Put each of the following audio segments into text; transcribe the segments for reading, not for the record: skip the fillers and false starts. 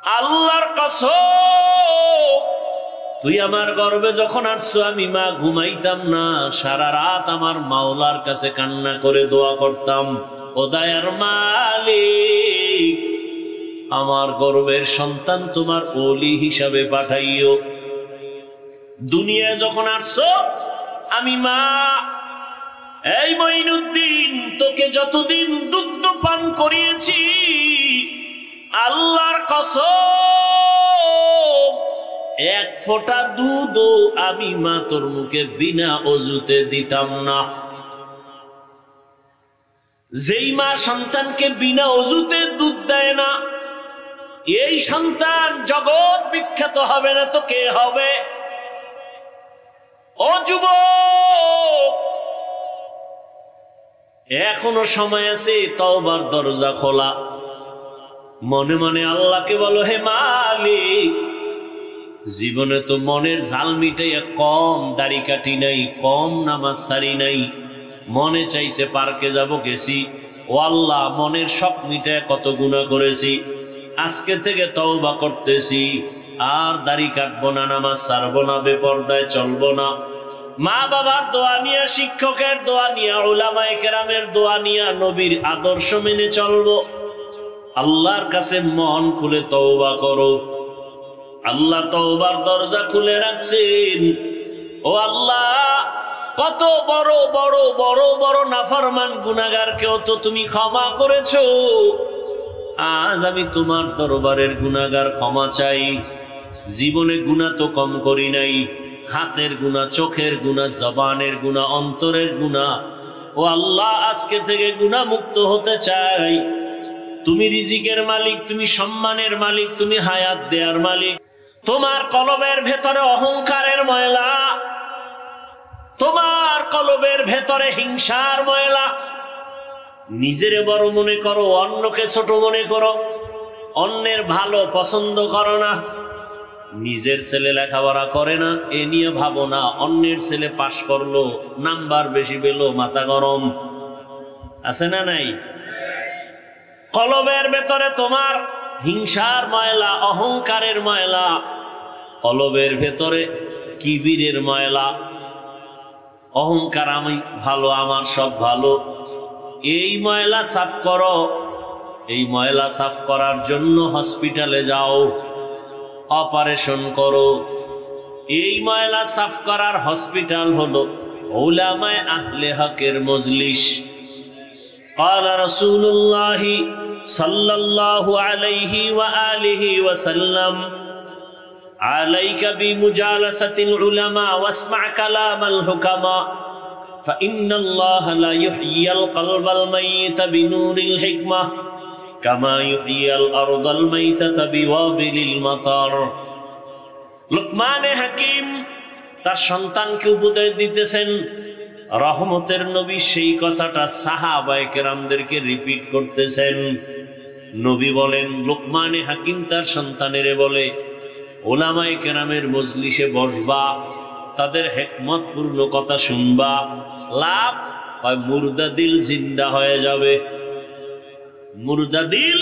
আল্লাহর কসম, তুই আমার গর্ভে যখন আসছো আমি মা ঘুমাইতাম না, সারা রাত আমার মাওলার কাছে কান্না করে দোয়া করতাম, ও দয়ার মালিক আমার গর্ভের সন্তান তোমার ওলি হিসাবে পাঠাইও। দুনিয়ায় যখন আসছো আমি মা এই মঈনুদ্দিন তোকে যতদিন দুগ্ধ পান করিয়েছি, আল্লাহর কসম এক ফোঁটা দুধও আমি মা তোর মুখে বিনা অজুতে দিতাম না। যেই মা সন্তানকে বিনা অজুতে দুধ দেয় না, এই সন্তান জগৎ বিখ্যাত হবে না তো কে হবে? ও যুবক, এখনো সময় আছে, তওবার দরজা খোলা। মনে মনে আল্লাহকে বলো, হে মালিক, জীবনে তো মনের ঝাল মিটাইয়া কম দাড়ি কাটি নাই, কম নামাজ সারি নাই, মনে চাইছে পার্কে যাব, গেছি। ও আল্লাহ, মনের শখ মিটাইয়া কত গুনাহ করেছি, আজকে থেকে তওবা করতেছি, আর দাড়ি কাটবো না, নামাজ ছাড়বো না, বেপরদায় চলবো না। মা বাবার দোয়া নিয়া, শিক্ষকের দোয়া নিয়া, উলামায়ে কেরামের দোয়া নিয়া, নবীর আদর্শ মেনে চলবো। আল্লাহর কাছে মন খুলে তওবা করো। আল্লাহ তওবার দরজা খুলে রাখছেন। ও আল্লাহ, কত বড় বড় বড় বড় নাফরমান গুনাহগারকেও তো তুমি ক্ষমা করেছো। আজ আমি তোমার দরবারের গুনাহগার ক্ষমা চাই। জীবনে গুনাহ তো কম করি নাই, হাতের গুনাহ, চোখের গুনাহ, জবানের গুনাহ, অন্তরের গুনাহ। ও আল্লাহ, আজকে থেকে গুনাহ মুক্ত হতে চাই। তুমি রিজিকের মালিক, তুমি সম্মানের মালিক, তুমি হায়াত দেয়ার মালিক। তোমার কলবের ভেতরে অহংকারের ময়লা, তোমার কলবের ভেতরে হিংসার ময়লা। নিজেরে বড় মনে করো, অন্যকে ছোট মনে করো, অন্যের ভালো পছন্দ করো না। নিজের ছেলে লেখাপড়া করে না এ নিয়ে ভাবো না, অন্যের ছেলে পাশ করলো, নাম্বার বেশি পেলো, মাথা গরম। আছে না নাই? কলবের ভেতরে তোমার হিংসার ময়লা, অহংকারের ময়লা, কলবের ভেতরে কিবিরের ময়লা, অহংকার, আমি ভালো, আমার সব ভালো। এই ময়লা সাফ করো। এই ময়লা সাফ করার জন্য হসপিটালে যাও, অপারেশন করো। এই ময়লা সাফ করার হসপিটাল হলো উলামায়ে আহলে হকের মজলিস। قال رسول الله صلى الله عليه وآله وسلم عليك بمجالسة العلماء واسمع كلام الحكماء فإن الله لا يحيي القلب الميت بنور الحكمة كما يحيي الأرض الميتة بوابل المطر। লুকমান হাকিম তার সন্তানকে উপদেশ দিতেছেন। রহমতের নবী সেই কথাটা সাহাবায়ে কেরামদেরকে রিপিট করতেছেন। নবী বলেন, লুকমান হাকিম তার সন্তানের বলে, উলামায়ে কেরামের মজলিসে বসবা, তাদের হিকমতপূর্ণ কথা শুনবা। লাভ হয় মুর্দা দিল জিন্দা হয়ে যাবে, মুর্দা দিল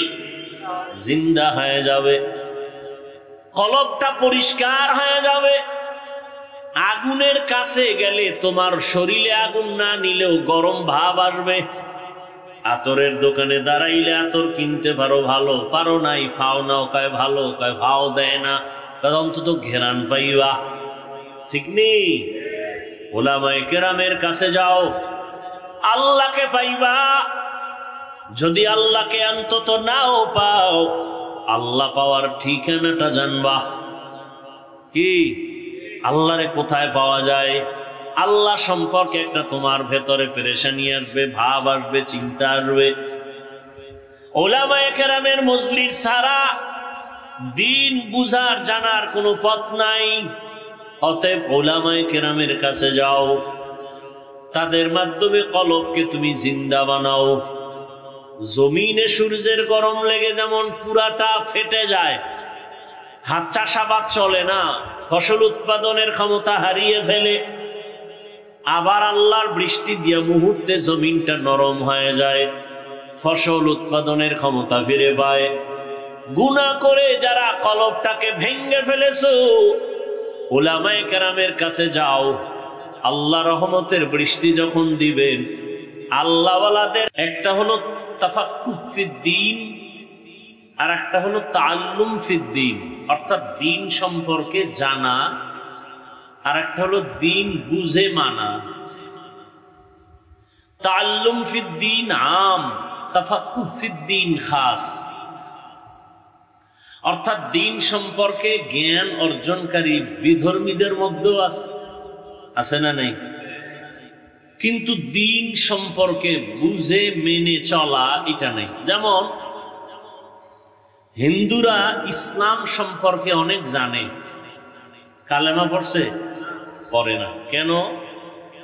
জিন্দা হয়ে যাবে, কলবটা পরিষ্কার হয়ে যাবে। আগুনের কাছে গেলে তোমার শরীরে আগুন না নিলেও গরম ভাব আসবে। আতরের দোকানে দাঁড়াইলে আতর কিনতে পারো, ভালো, পারো নাই, ফাও নাও, কয় ভালো, কয় ভাও দেয় না, তাহলে অন্তত ঘেরান পাইবা। ঠিক নেই? উলামায়ে কেরামের কাছে যাও, আল্লাহকে পাইবা। যদি আল্লাহকে অন্তত নাও পাও, আল্লাহ পাওয়ার ঠিকানাটা জানবা। কি? আল্লাহরে কোথায় পাওয়া যায়? আল্লাহ সম্পর্কে একটা তোমার ভেতরে পেরেশানি আসবে, ভাব আসবে, চিন্তা আসবে। উলামায়ে কেরামের মজলিস ছাড়া দিন বুঝার জানার কোনো পথ নাই। অতএব উলামায়ে কেরামের কাছে যাও, তাদের মাধ্যমে কলবকে তুমি জিন্দা বানাও। জমিনে সূর্যের গরম লেগে যেমন পুরাটা ফেটে যায়, হাত চাষাবাদ চলে না, ফসল উৎপাদনের ক্ষমতা হারিয়ে ফেলে, আবার আল্লাহর বৃষ্টি দিয়ে মুহূর্তে জমিনটা নরম হয়ে যায়, ফসল উৎপাদনের ক্ষমতা ফিরে পায়। গুনাহ করে যারা কলবটাকে ভেঙে ফেলেছো, উলামায়ে কেরামের কাছে যাও। আল্লাহ রহমতের বৃষ্টি যখন দিবেন, আল্লাহওয়ালাদের একটা হলো তাফাক্কুহ ফিদ্দীন, আর একটা হলো তাআল্লুম ফিদ্দীন, অর্থাৎ দিন সম্পর্কে জানা, আর একটা হলো দিন বুঝে মানা। তাআল্লুম ফিদ্দীন আম, তাফাক্কুহ ফিদ্দীন খাস। অর্থাৎ দিন সম্পর্কে জ্ঞান অর্জনকারী বিধর্মীদের মধ্যেও আছে না নাই? কিন্তু দিন সম্পর্কে বুঝে মেনে চলা এটা নেই। যেমন হিন্দুরা ইসলাম সম্পর্কে অনেক জানে, কালেমা পড়ছে? পড়ে না। কেন?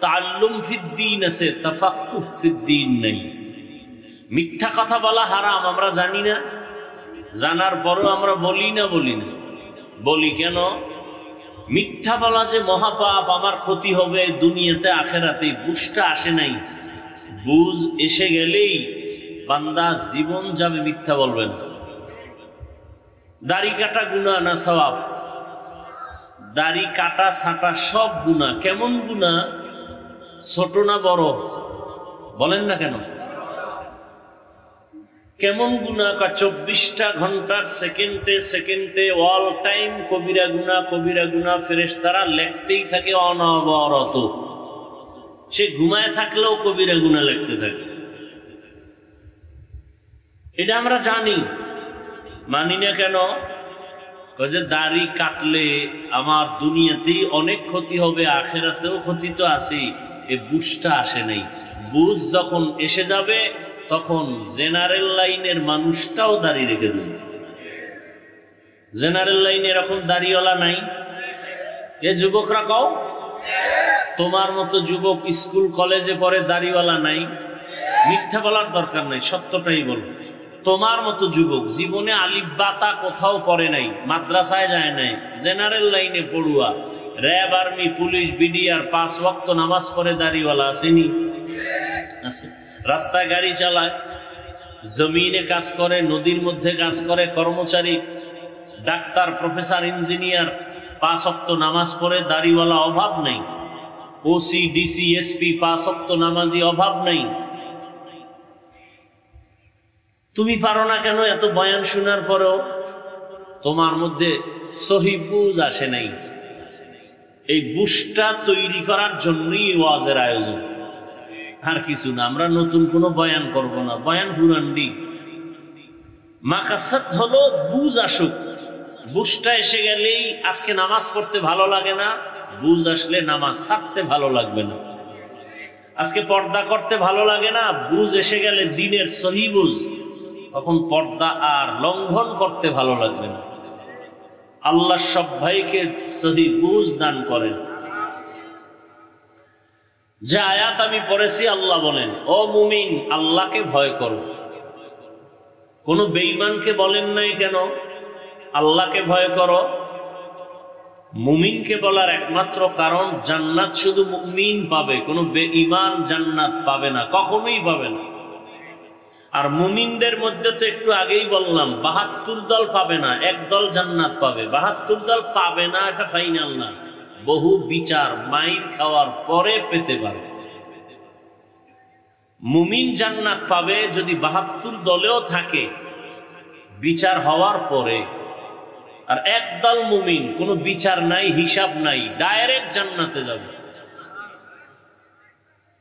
তাআল্লুম ফিদ্দীন আছে, তাফাক্কুহ ফিদ্দীন নেই। মিথ্যা কথা বলা হারাম আমরা জানি না, জানার পরও আমরা বলি না। বলি কেন? মিথ্যা বলা যে মহাপাপ, আমার ক্ষতি হবে দুনিয়াতে আখেরাতে, বুঝটা আসে নাই। বুঝ এসে গেলেই বান্দা জীবন যাবে মিথ্যা বলবেন। দাড়ি কাটা গুনাহ না সওয়াব? দাড়ি কাটা ছাটা সব গুনাহ। কেমন গুনাহ? ছোট না বড়? বলেন না কেন? কেমন গুনাহ? 24টা ঘন্টার সেকেন্ডে অল টাইম কবিরা গুনাহ ফেরেশতারা লিখতেই থাকে অনবরত। সে ঘুমায় থাকলেও কবিরা গুনাহ লিখতে থাকে। এটা আমরা জানি, মানি না কেন? যে দাড়ি কাটলে আমার দুনিয়াতেই অনেক ক্ষতি হবে, আখেরাতেও ক্ষতি তো আছে। এই বুঝটা আসে নাই। বুঝ যখন এসে যাবে তখন জেনারেল লাইনের মানুষটাও দাড়ি রেখে দেবে। জেনারেল লাইনে এরকম দাড়িওয়ালা নাই? এ যুবকরা কও, তোমার মতো যুবক স্কুল কলেজে পড়ে দাড়িওয়ালা নাই? মিথ্যা বলার দরকার নাই, সত্যটাই বলো। তোমার মতো যুবক জীবনে আলিফ বাতা কোথাও পড়ে নাই, মাদ্রাসায় যায় নাই, জেনারেল লাইনে পড়ুয়া, র্যাব, আর্মি, পুলিশ, বিডিআর 5 ওয়াক্ত নামাজ পড়ে দাড়িওয়ালা আসেনি? আছে। রাস্তায় গাড়ি চালায়, জমিনে কাজ করে, নদীর মধ্যে কাজ করে, কর্মচারী, ডাক্তার, প্রফেসর, ইঞ্জিনিয়ার, 5 ওয়াক্ত নামাজ পড়ে দাড়িওয়ালা অভাব নেই। ওসি, ডিসি, এসপি 5 ওয়াক্ত নামাজি অভাব নেই। তুমি পারো না কেন? এত বয়ান শোনার পরেও তোমার মধ্যে সহি বুঝ আসে নাই। এই বুঝটা তৈরি করার জন্যই ওয়াজের আয়োজন, আর কিছু না। আমরা নতুন কোনো বয়ান করব না, বয়ান হুরান্ডি। মাকাসাদ হলো বুঝ আসুক। বুঝটা এসে গেলেই আজকে নামাজ পড়তে ভালো লাগে না, বুঝ আসলে নামাজ ছাড়তে ভালো লাগবে না। আজকে পর্দা করতে ভালো লাগে না, বুঝ এসে গেলে দিনের সহি বুঝ, তখন পর্দা আর লঙ্ঘন করতে ভালো লাগবে না। আল্লাহ সব ভাইকে সহি বুঝ দান করেন। যে আয়াত আমি পড়েছি, আল্লাহ বলেন, ও মুমিন, আল্লাহকে ভয় করো। কোন বেঈমানকে বলেন নাই কেন আল্লাহকে ভয় করো? মুমিনকে বলার একমাত্র কারণ জান্নাত শুধু মুমিন পাবে, কোনো বেঈমান জান্নাত পাবে না, কখনোই পাবে না। আর মুমিনদের মধ্যে তো একটু আগেই বললাম 72 দল পাবে না, এক দল জান্নাত পাবে। 72 দল পাবে না এটা ফাইনাল না, বহু বিচার মাইর খাওয়ার পরে পেতে পারে। মুমিন জান্নাত পাবে যদি 72 দলেও থাকে, বিচার হওয়ার পরে। আর একদল মুমিন, কোনো বিচার নাই, হিসাব নাই, ডাইরেক্ট জান্নাতে যাবে।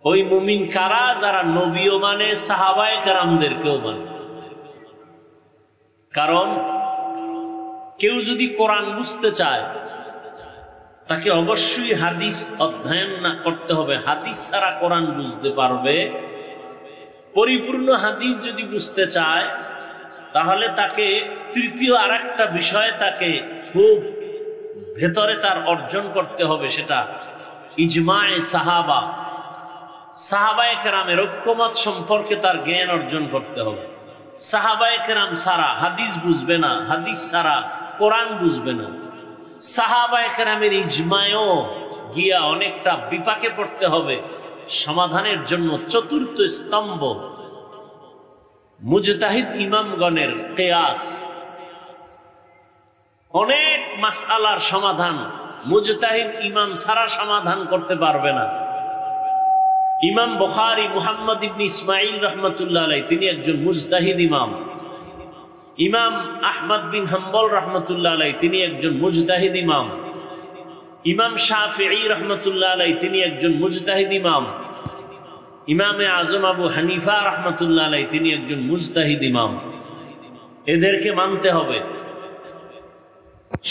ওই মুমিন কারা? যারা নবীও মানে, সাহাবায়ে কেরামদেরকেও মানে। কারণ কেউ যদি কোরআন বুঝতে চায়, তাকে অবশ্যই হাদিস অধ্যয়ন না করতে হবে। হাদিস ছাড়া কোরআন বুঝতে পারবে? পরিপূর্ণ হাদিস যদি বুঝতে চায়, তাহলে তাকে তৃতীয় আরেকটা বিষয় তাকে খুব ভেতরে তার অর্জন করতে হবে, সেটা ইজমায়ে সাহাবা, সাহাবায়ে কেরামের ঐক্যমত সম্পর্কে তার জ্ঞান অর্জন করতে হবে। সাহাবায়ে কেরাম ছাড়া হাদিস বুঝবে না, হাদিস ছাড়া কোরআন বুঝবে না। সাহাবায়ে কেরামের ইজমায়ও গিয়া অনেকটা বিপাকে পড়তে হবে। সমাধানের জন্য চতুর্থ স্তম্ভ মুজতাহিদ ইমামগণের কিয়াস। অনেক মাসআলার সমাধান মুজতাহিদ ইমাম ছাড়া সমাধান করতে পারবে না। ইমাম বুখারী মুহাম্মদ ইবনে ইসমাঈল রাহমাতুল্লাহ আলাইহি তিনি একজন মুজতাহিদ ইমাম। ইমাম আহমদ বিন হাম্বল রাহমাতুল্লাহ আলাইহি তিনি একজন মুজতাহিদ ইমাম। ইমাম শাফিঈ রাহমাতুল্লাহ আলাইহি তিনি একজন মুজতাহিদ ইমাম। ইমামে আজম আবু হানিফা রাহমাতুল্লাহ আলাইহি তিনি একজন মুজতাহিদ ইমাম। এদেরকে মানতে হবে।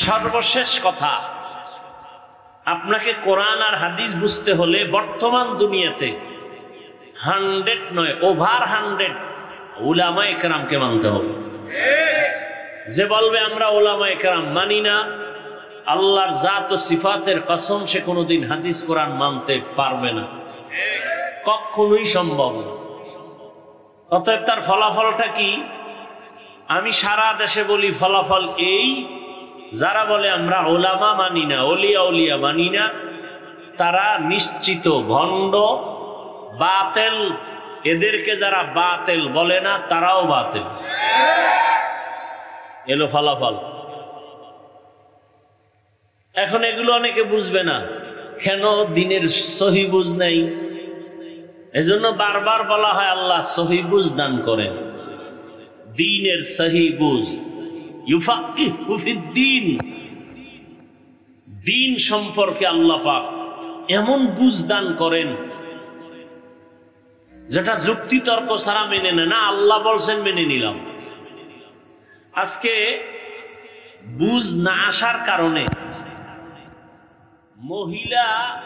সর্বশেষ কথা, আপনাকে কোরআন আর হাদিস বুঝতে হলে বর্তমান দুনিয়াতে 100 নয়, ওভার 100 উলামায়ে কেরামকে মানতে হবে। যে বলবে আমরা উলামায়ে কেরাম মানি না, আল্লাহর জাত ও সিফাতের কসম, সে কোনোদিন হাদিস কোরআন মানতে পারবে না, কখনোই সম্ভব না। অতএব তার ফলাফলটা কি? আমি সারা দেশে বলি ফলাফল এই, যারা বলে আমরা ওলামা মানি না, অলিয়া উলিয়া মানি না, তারা নিশ্চিত ভণ্ড, বাতেল। এদেরকে যারা বাতেল বলে না, তারাও বাতেল। এলো ফলাফল। এখন এগুলো অনেকে বুঝবে না, কেন? দিনের সহি বুঝ নাই। এজন্য বারবার বলা হয় আল্লাহ সহি বুঝ দান করেন, দ্বীনের সহি বুঝ। ইউফাক্কিহু ফিদ্দীন, দ্বীন সম্পর্কে আল্লাহ পাক এমন বুঝ দান করেন যেটা যুক্তি তর্ক ছাড়া মেনে নেয় না। আল্লাহ বলছেন মেনে নিলাম। আজকে বুঝ না আসার কারণে মহিলা,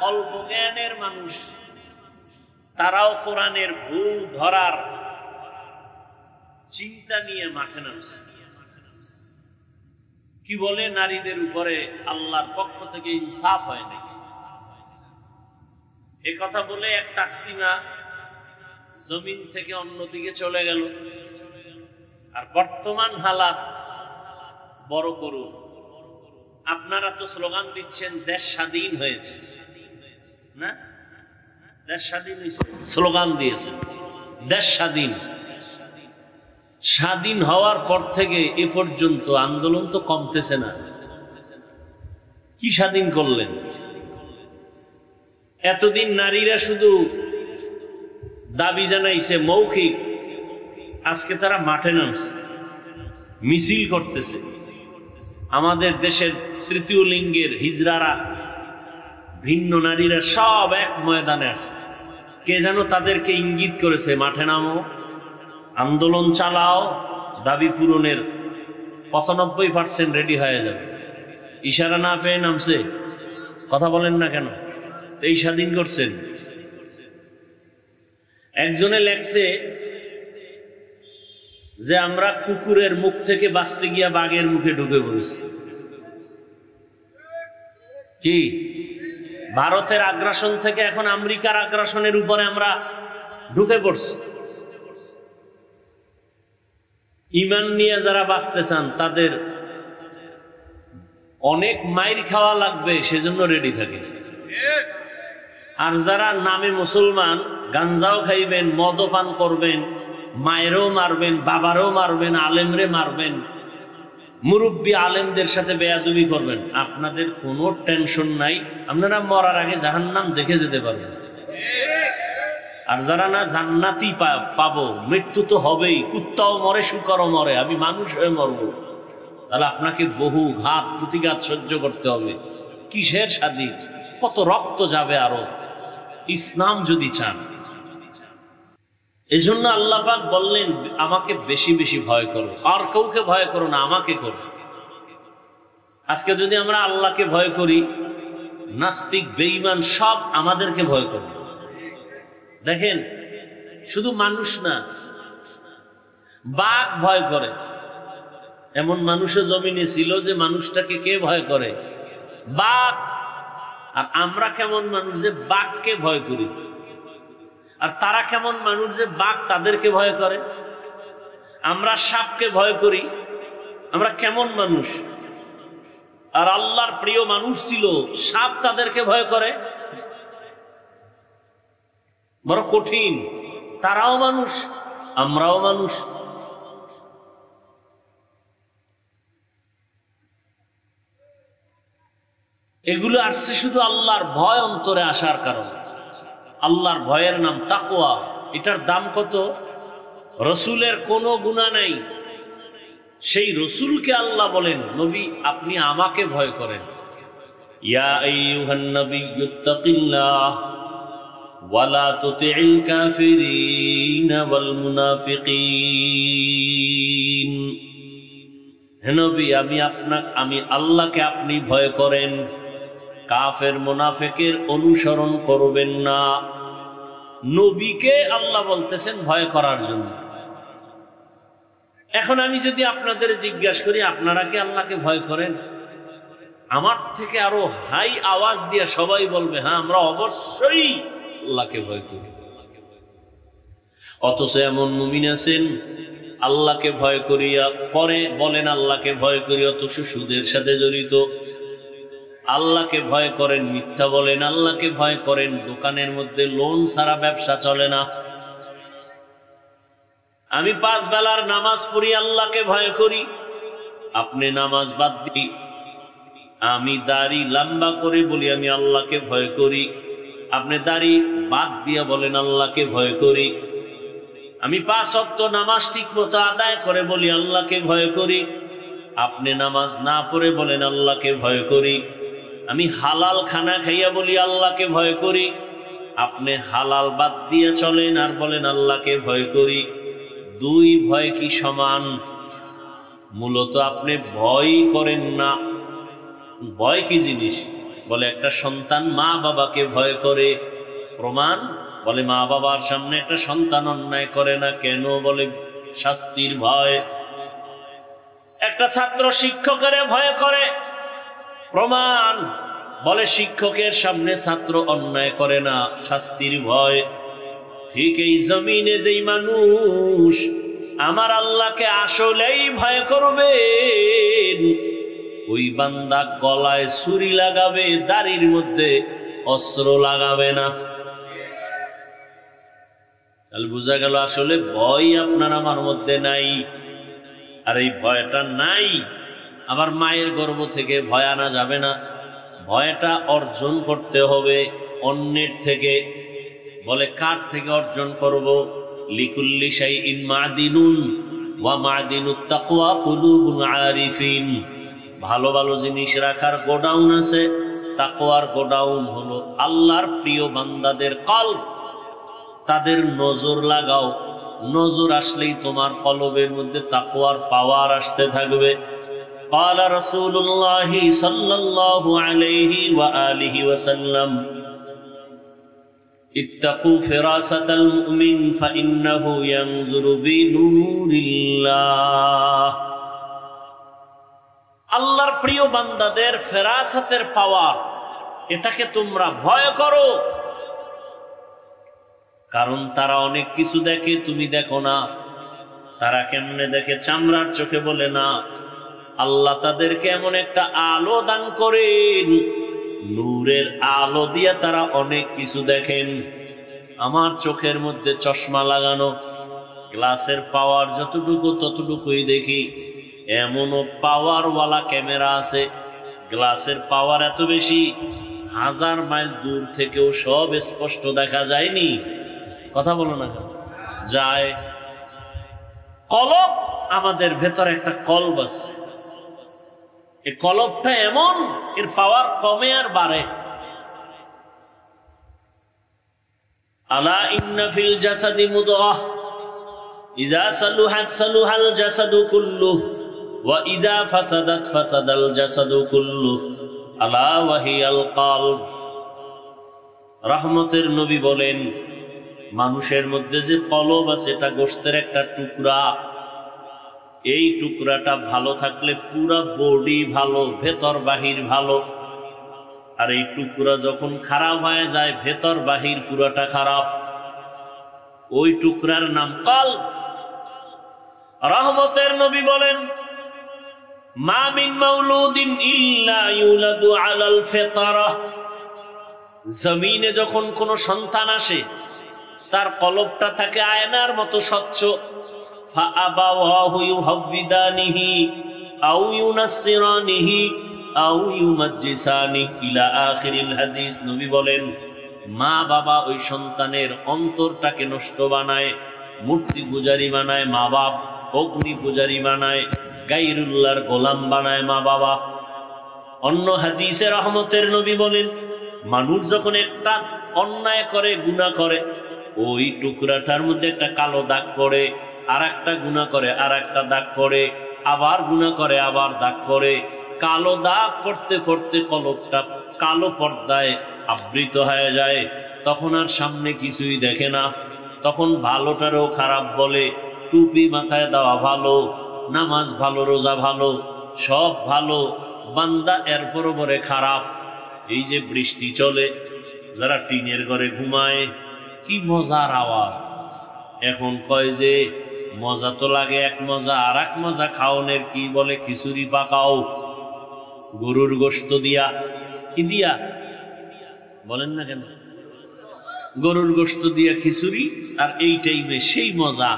অল্প জ্ঞানের মানুষ, তারাও কোরআনের ভুল ধরার চিন্তা নিয়ে মাঠে নামছে। কি বলে? নারীদের উপরে আল্লাহর পক্ষ থেকে ইনসাফ হয় না, এ কথা বলে এক তাসলিমা জমিন থেকে অন্যদিকে চলে গেল। আর বর্তমান হালাত বড় করুন। আপনারা তো স্লোগান দিচ্ছেন দেশ স্বাধীন হয়েছে, না? দেশ স্বাধীন হয়েছে, স্লোগান দিয়েছেন দেশ স্বাধীন। স্বাধীন হওয়ার পর থেকে এ পর্যন্ত আন্দোলন তো কমতেছে না। কি স্বাধীন করলেন? এতদিন নারীরা শুধু দাবি জানাইছে মৌখিক, আজকে তারা মাঠে নামছে, মিছিল করতেছে। আমাদের দেশের তৃতীয় লিঙ্গের হিজড়ারা, ভিন্ন নারীরা সব এক ময়দানে আছে। কে যেন তাদেরকে ইঙ্গিত করেছে, মাঠে নামো, আন্দোলন চালাও, দাবি পূরণের 95% রেডি হয়ে যাবে। ইশারা না পেয়ে নামছে। কথা বলেন না কেন? এই স্বাধীন করছেন। একজনে লেখছে যে আমরা কুকুরের মুখ থেকে বাঁচতে গিয়া বাঘের মুখে ঢুকে পড়েছি। কি? ভারতের আগ্রাসন থেকে এখন আমেরিকার আগ্রাসনের উপরে আমরা ঢুকে পড়ছি। ঈমান নিয়ে যারা বাঁচতে চান তাদের অনেক মাইর খাওয়া লাগবে, সেজন্য রেডি থাকে। আর যারা নামে মুসলমান, গাঞ্জাও খাইবেন, মদও পান করবেন, মায়েরও মারবেন, বাবারও মারবেন, আলেমরে মারবেন, মুরব্বী আলেমদের সাথে বেয়াদবি করবেন, আপনাদের কোনো টেনশন নাই। আপনারা মরার আগে জাহান্নাম দেখে যেতে পারবেন। আর যারা না জান্নাতি পাবো, মৃত্যু তো হবেই, কুত্তাও মরে, শুকরও মরে, আমি মানুষ হয়ে মরবো, তাহলে আপনাকে বহু ঘাত প্রতিঘাত সহ্য করতে হবে। কিসের স্বাধীন? কত রক্ত যাবে আরো, ইসলাম যদি চান। এই জন্য আল্লাহ পাক বললেন আমাকে বেশি বেশি ভয় করো, আর কাউকে ভয় করো না, আমাকে করো। আজকে যদি আমরা আল্লাহকে ভয় করি, নাস্তিক বেঈমান সব আমাদেরকে ভয় করে। দেখেন, শুধু মানুষ না, বাঘ ভয় করে। এমন মানুষও জমিনে ছিল যে মানুষটাকে কে ভয় করে? বাঘ। আর আমরা কেমন মানুষ যে বাঘকে ভয় করি, আর তারা কেমন মানুষ যে বাঘ তাদেরকে ভয় করে। আমরা সাপকে ভয় করি, আমরা কেমন মানুষ। আর আল্লাহর প্রিয় মানুষ ছিল, সাপ তাদেরকে ভয় করে। বড় কঠিন। তারাও মানুষ, আমরাও মানুষ। এগুলো আসছে শুধু আল্লাহর ভয় অন্তরে আসার কারণে। আল্লাহর ভয়ের নাম তাকওয়া। এটার দাম কত? রসুলের কোনো গুনাহ নাই, সেই রসুলকে আল্লাহ বলেন, নবী আপনি আমাকে ভয় করেন। ইয়া আইয়ুহান নাবিয়্যুত্তাকিল্লাহ ওয়া লা তুতি'ল কাফিরিন ওয়াল মুনাফিকিন। হে নবী, আমি আল্লাহকে আপনি ভয় করেন, কাফের মুনাফিকের অনুসরণ করবেন না। নবীকে আল্লাহ বলতেছেন ভয় করার জন্য। এখন আমি যদি আপনাদের জিজ্ঞাসা করি, আপনারা কি আল্লাহকে ভয় করেন? আমার থেকে আরো হাই আওয়াজ দিয়ে সবাই বলবে হ্যাঁ, আমরা অবশ্যই আল্লাহকে ভয় করি। অথচ এমন মুমিন আছেন আল্লাহকে ভয় করিয়া পরে বলেন আল্লাহকে ভয় করি, অথচ সুদের সাথে জড়িত। আল্লাহকে ভয় করেন, মিথ্যা বলেন। আল্লাহকে ভয় করেন, দোকানের মধ্যে লোন ছাড়া ব্যবসা চলে না। আমি 5 বেলার নামাজ পড়ি, আল্লাহকে ভয় করি। আপনি নামাজ বাদ দিই। আমি দাড়ি লম্বা করে বলি আমি আল্লাহকে ভয় করি। আপনি দাড়ি বাদ দিয়ে বলেন আল্লাহকে ভয় করি। আমি 5 ওয়াক্ত নামাজ ঠিক মতো আদায় করে বলি আল্লাহকে ভয় করি। আপনি নামাজ না পড়ে বলেন আল্লাহকে ভয় করি। আমি হালাল খানা খাইয়া বলি আল্লাহকে ভয় করি। আপনি হালাল বাদ দিয়ে চলেন আর বলেন আল্লাহকে ভয় করি। 2 ভয় কি সমান? মূলত আপনি ভয় করেন না। ভয় কি জিনিস? বলে একটা সন্তান মা বাবাকে ভয় করে। প্রমাণ? বলে মা বাবার সামনে একটা সন্তান অন্যায় করে না কেন? বলে শাস্তির ভয়। একটা ছাত্র শিক্ষকের ভয় করে। প্রমাণ? বলে শিক্ষকের সামনে ছাত্র অন্যায় করে না, শাস্তির ভয়। ঠিক এই জমিনে যেই মানুষ আমার আল্লাহকে আসলেই ভয় করবেন, ওই বান্দা গলায় ছুরি লাগাবে, দাড়ির মধ্যে অস্ত্র লাগাবে না। তাহলে বোঝা গেল আসলে ভয় আপনার আমার মধ্যে নাই। আর এই ভয়টা নাই, আবার মায়ের গর্ভ থেকে ভয় আনা যাবে না। ভয়টা অর্জন করতে হবে অন্যের থেকে। বলে কার থেকে অর্জন করব? লিকুল্লি শাইইন মাদিনুন ওয়া মাদিনুত তাকওয়া কুলুবুল আরিফিন। ভালো ভালো জিনিস রাখার গোডাউন আছে, তাকওয়ার গোডাউন হলো আল্লাহর প্রিয় বান্দাদের কলব। তাদের নজর লাগাও, নজর আসলেই তোমার কলবের মধ্যে তাকওয়ার পাওয়ার আসতে থাকবে। قال رسول الله صلى الله عليه وآله وسلم اتقوا فراسة المؤمن فإنه ينظر بنور الله। আল্লাহর প্রিয় বান্দাদের ফেরাসাতের পাওয়ার, এটাকে তোমরা ভয় করো। কারণ তারা অনেক কিছু দেখে, তুমি দেখো না। তারা কেমনে দেখে? চামড়ার চোখে বলে না। আল্লাহ তাদেরকে এমন একটা আলো দান করেন, নূরের আলো দিয়ে তারা অনেক কিছু দেখেন। আমার চোখের মধ্যে চশমা লাগানো, গ্লাসের পাওয়ার যতটুকু ততটুকুই দেখি। এমনও পাওয়ারওয়ালা ক্যামেরা আছে, গ্লাসের পাওয়ার এত বেশি 1000 মাইল দূর থেকেও সব স্পষ্ট দেখা যায়নি। কথা বলো না কেন? যায়। কলব, আমাদের ভেতরে একটা কলব আছে। এই কলবটা এমন, এর পাওয়ার কমে আর বাড়ে। আলা ইন্না ফিল জাসাদি মুদগাহ ইযা সালুহাত সালুহাল জাসাদু কুল্লুহু ওয়া ইযা ফাসাদাত ফাসাদাল জাসাদু কুল্লুহু আলা ওয়া হিয়াল কলব। রহমতের নবী বলেন, মানুষের মধ্যে যে কলব আছে এটা গোশতের একটা টুকরা। এই টুকরাটা ভালো থাকলে পুরা বডি ভালো, ভেতর বাহির ভালো। আর এই টুকরা যখন খারাপ হয়ে যায়, ভেতর বাহির পুরাটা খারাপ। ওই টুকরার নাম কলব। রহমতের নবী বলেন, মা মিন মাউলুদিন ইল্লা ইউলাদু আলাল ফিতরাহ। জমিনে যখন কোন সন্তান আসে, তার কলবটা থাকে আয়নার মতো স্বচ্ছ। فأبواه يهودانه أو ينصرانه আও ইউমাজ্জিসানি ইলা আখিরিল হাদিস। নবী বলেন, মা বাবা ওই সন্তানের অন্তরটাকে নষ্ট বানায়, মূর্তি পূজারি বানায় মা বাপ, অগ্নি পূজারি বানায়, গায়রুল্লাহর গোলাম বানায় মা বাবা। অন্য হাদিসে রহমতের নবী বলেন, মানুষ যখন একটা অন্যায় করে, গুনাহ করে, ওই টুকরাটার মধ্যে একটা কালো দাগ পড়ে, আর একটা গুনাহ করে আর একটা দাগ পড়ে, আবার গুনাহ করে আবার দাগ পড়ে। কালো দাগ পড়তে পড়তে কলবটা কালো পর্দায় আবৃত হয়ে যায়। তখন আর সামনে কিছুই দেখে না। তখন ভালোটারও খারাপ বলে। টুপি মাথায় দেওয়া ভালো, নামাজ ভালো, রোজা ভালো, সব ভালো, বান্দা এরপর পরে খারাপ। এই যে বৃষ্টি চলে, যারা টিনের ঘরে ঘুমায়, কি মজার আওয়াজ। এখন কয় যে মজা তো লাগে এক মজা, আর এক মজা খাওনের কি বলে, খিচুড়ি পাকাও গরুর গোশত দিয়া। কি দিয়া বলেন না কেন? গরুর গোশত দিয়া খিচুড়ি, আর এই টাইমে সেই মজা।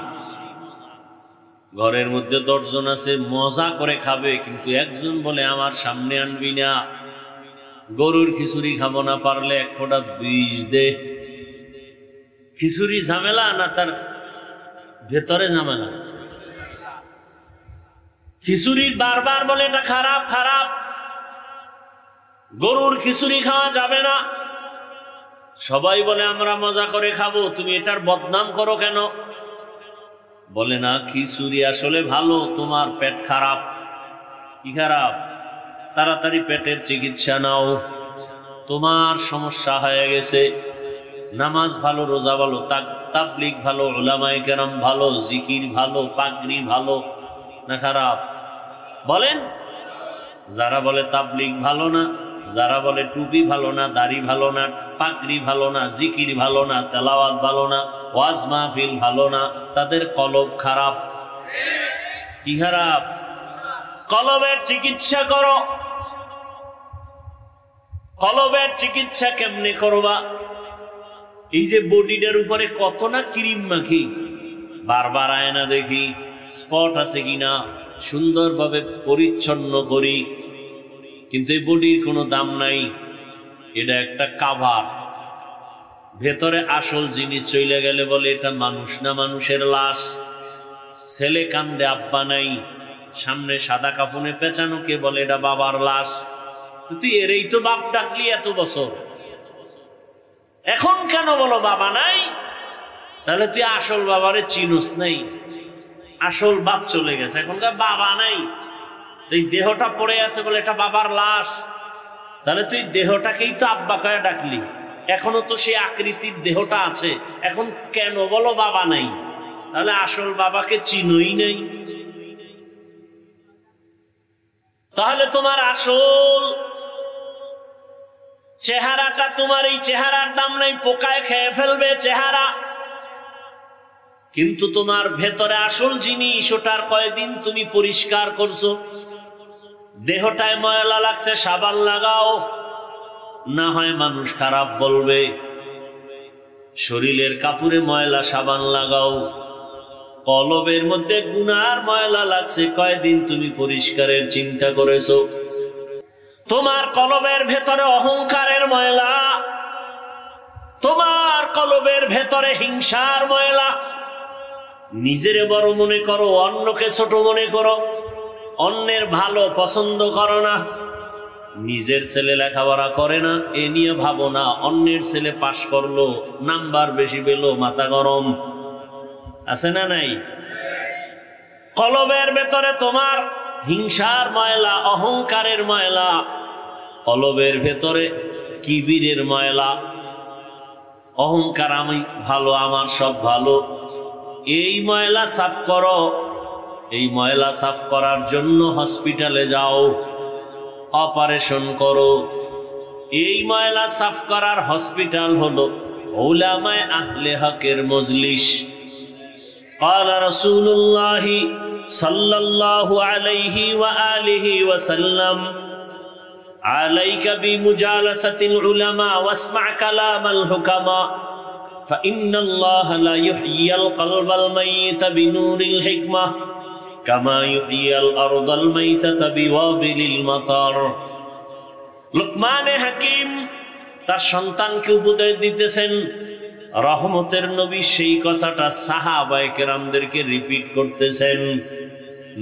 ঘরের মধ্যে 10 জন আছে, মজা করে খাবে, কিন্তু একজন বলে আমার সামনে আনবি না, গরুর খিচুড়ি খাবো না, পারলে 1 ফোঁটা বিষ দে। খিচুড়ি ঝামেলা না তার ভেতরে ঝামেলা? খিচুড়ির বারবার বলে এটা খারাপ খারাপ, গরুর খিচুড়ি খাওয়া যাবে না। সবাই বলে আমরা মজা করে খাবো, তুমি এটার বদনাম করো কেন? বলে না, খিচুড়ি আসলে ভালো, তোমার পেট খারাপ। কি খারাপ? তাড়াতাড়ি পেটের চিকিৎসা নাও, তোমার সমস্যা হয়ে গেছে। নামাজ ভালো, রোজা ভালো, তাবলীগ ভালো, উলামায়ে কেরাম ভালো, জিকির ভালো, পাগড়ি ভালো না খারাপ? বলেন। যারা বলে তাবলীগ ভালো না, যারা বলে টুপি ভালো না, দাড়ি ভালো না, পাগড়ি ভালো না, জিকির ভালো না, তেলাওয়াত ভালো না, ওয়াজ মাহফিল ভালো না, তাদের কলব খারাপ। কি খারাপ? কলবের চিকিৎসা করো। কলবের চিকিৎসা কেমনে করবা? এই যে বডিটার উপরে কত না ক্রিম মাখি, বারবার আয়না দেখি স্পট আছে কিনা, সুন্দরভাবে পরিচ্ছন্ন করি, কিন্তু এই বডির কোনো দাম নাই। এটা একটা কাভার। ভেতরে আসল জিনিস চলে গেলে বলে এটা মানুষ না, মানুষের লাশ। ছেলে কান্দে, আব্বা নাই, সামনে সাদা কাপড়ে পেঁচানো, কে বলে এটা বাবার লাশ। তুই এরই তো বাপ ডাকলি এত বছর, এখন কেন বলো বাবা নাই? তাহলে তুই আসল বাবারে চিনুস নাই, আসল বাপ চলে গেছে, এখনকার বাবা নাই। এই দেহটা পড়ে আছে বলে এটা বাবার লাশ, তাহলে তুই দেহটাকেই তো আব্বা কয়ে ডাকলি, এখনো তো সেই আকৃতির দেহটা আছে, এখন কেন বলো বাবা নাই? তাহলে আসল বাবাকে চিনোই নাই। তাহলে তোমার আসল চেহারাটা, তোমার এই চেহারার দাম নাই, পোকায় খেয়ে ফেলবে চেহারা, কিন্তু তোমার ভেতরে আসল জিনিস, ওটার কয়দিন তুমি পরিষ্কার করছো। দেহটায় ময়লা লাগছে, সাবান লাগাও, না হয় মানুষ খারাপ বলবে। শরীরের কাপড়ে ময়লা, সাবান লাগাও। কলবের মধ্যে গুনার ময়লা লাগছে, কয়দিন তুমি পরিষ্কারের চিন্তা করেছো? তোমার কলবের ভেতরে অহংকারের ময়লা, তোমার কলবের ভেতরে হিংসার ময়লা। নিজেরে বড় মনে করো, অন্যকে ছোট মনে করো, অন্যের ভালো পছন্দ করো না। নিজের ছেলে লেখাপড়া করে না এ নিয়ে ভাবো না, অন্যের ছেলে পাশ করলো, নাম্বার বেশি পেলো, মাথা গরম। আছে না নাই? কলবের ভেতরে তোমার হিংসার ময়লা, অহংকারের ময়লা, কলবের ভেতরে কিবিরের ময়লা, অহংকার, আমি ভালো, আমার সব ভালো। এই ময়লা সাফ করো। এই ময়লা সাফ করার জন্য হসপিটালে যাও, অপারেশন করো। এই ময়লা সাফ করার হসপিটাল হলো উলামায়ে আহলে হকের মজলিস। قال رسول الله صلى الله عليه وآله وسلم عليك بمجالسة العلماء واسمع كلام الحكماء فإن الله لا يحيي القلب الميت بنور الحكمة كما يحيي الأرض الميتة بوابل المطر লুকমানে হাকিম তার সন্তানকে উপদেশ দিতেছেন। রহমতের নবী সেই কথাটা সাহাবায়ে কেরামদেরকে রিপিট করতেছেন।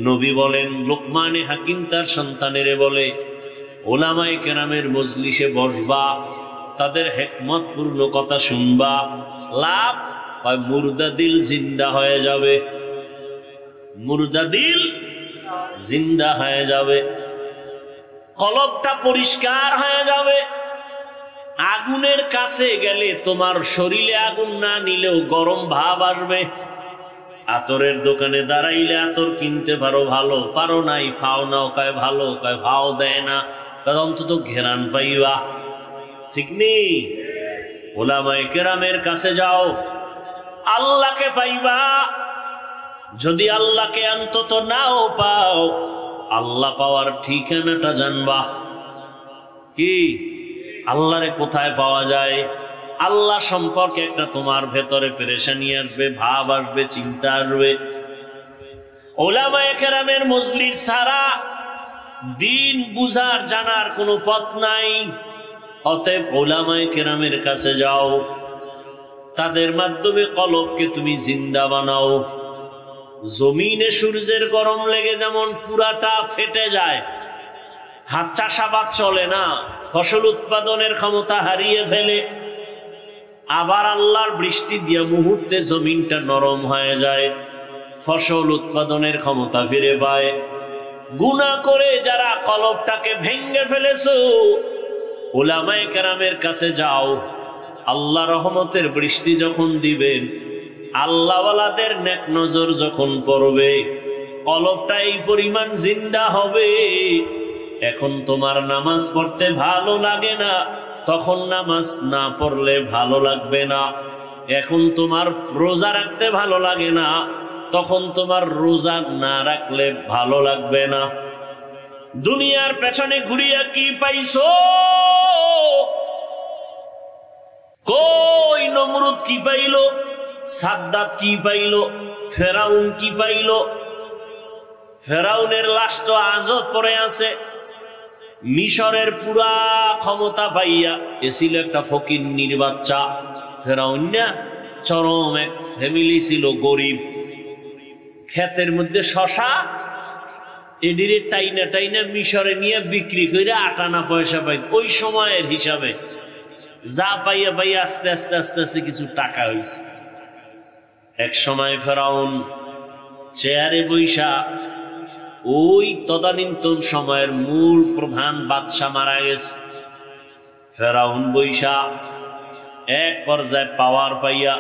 নবী বলেন, লুকমানে হাকিম তার সন্তানেরে বলে, ওলামায়ে কেরামের মজলিসে বসবা, তাদের হিকমতপূর্ণ কথা শুনবা, লাভ হয় মুর্দা দিল জিন্দা হয়ে যাবে, মুর্দা দিল জিন্দা হয়ে যাবে, কলবটা পরিষ্কার হয়ে যাবে। আগুনের কাছে গেলে তোমার শরীরে আগুন না নিলেও গরম ভাব আসবে। আতরের দোকানে দাঁড়াইলে আতর কিনতে পারো, ভালো পারো নাই ফাও নাও, কয় ভালো, কয় ভাও দেয় না, অন্তত ঘেরান পাইবা। ঠিক নেই? ওলামায়ে কেরামের কাছে যাও, আল্লাহকে পাইবা। যদি আল্লাহকে অন্তত নাও পাও, আল্লাহ পাওয়ার ঠিকানাটা জানবা। কি আল্লাহরে কোথায় পাওয়া যায়? আল্লাহ সম্পর্কে একটা তোমার ভেতরে পেরেশানি আসবে, ভাব আসবে, চিন্তা আসবে। ওলামায়ে কেরামের মজলিস ছাড়া দিন বুঝার জানার কোনো পথ নাই। অতএব ওলামায়ে কেরামের কাছে যাও, তাদের মাধ্যমে কলবকে তুমি জিন্দা বানাও। জমিনে সূর্যের গরম লেগে যেমন পুরাটা ফেটে যায়, হাত চাষাবাদ চলে না, ফসল উৎপাদনের ক্ষমতা হারিয়ে ফেলে, আবার আল্লাহর বৃষ্টি দিয়ে মুহূর্তে জমিনটা নরম হয়ে যায়, ফসল উৎপাদনের ক্ষমতা ফিরে পায়। গুনাহ করে যারা কলবটাকে ভেঙে ফেলেছো, উলামায়ে কেরামের কাছে যাও। আল্লাহ রহমতের বৃষ্টি যখন দিবেন, আল্লাহওয়ালাদের নেক নজর যখন পড়বে, কলবটা এই পরিমাণ জিন্দা হবে। এখন তোমার নামাজ পড়তে ভালো লাগে না, তখন নামাজ না পড়লে ভালো লাগবে না। এখন তোমার রোজা রাখতে ভালো লাগে না, তখন তোমার রোজা না রাখলে ভালো লাগবে না। দুনিয়ার পেছনে ঘুরিয়া কি পাইছো? কই নমরুদ কি পাইল, সাদ্দাত কি পাইল, ফেরাউন কি পাইল? ফেরাউনের লাশ তো আজও পড়ে আছে। মিশরের পুরা ক্ষমতা পাইয়া এছিল একটা ফকিন্নির বাচ্চা। ফেরাউন না, চরম এক ফ্যামিলি ছিল, গরিব। ক্ষেতের মধ্যে শশা এডিরে টাইনা টাইনা মিশরে নিয়ে বিক্রি করে 8 আনা পয়সা পাইত। ওই সময়ের হিসাবে যা পাইয়া পাইয়া আস্তে আস্তে আস্তে আস্তে কিছু টাকা হয়েছে। এক সময় ফেরাউন চেয়ারে বৈশা, ওই তদানীন্তন সময়ের মূল প্রধান বাদশাহ মারা গেছে। ফেরাউন বৈশা এক পর্যায়ে পাওয়ার পাইয়া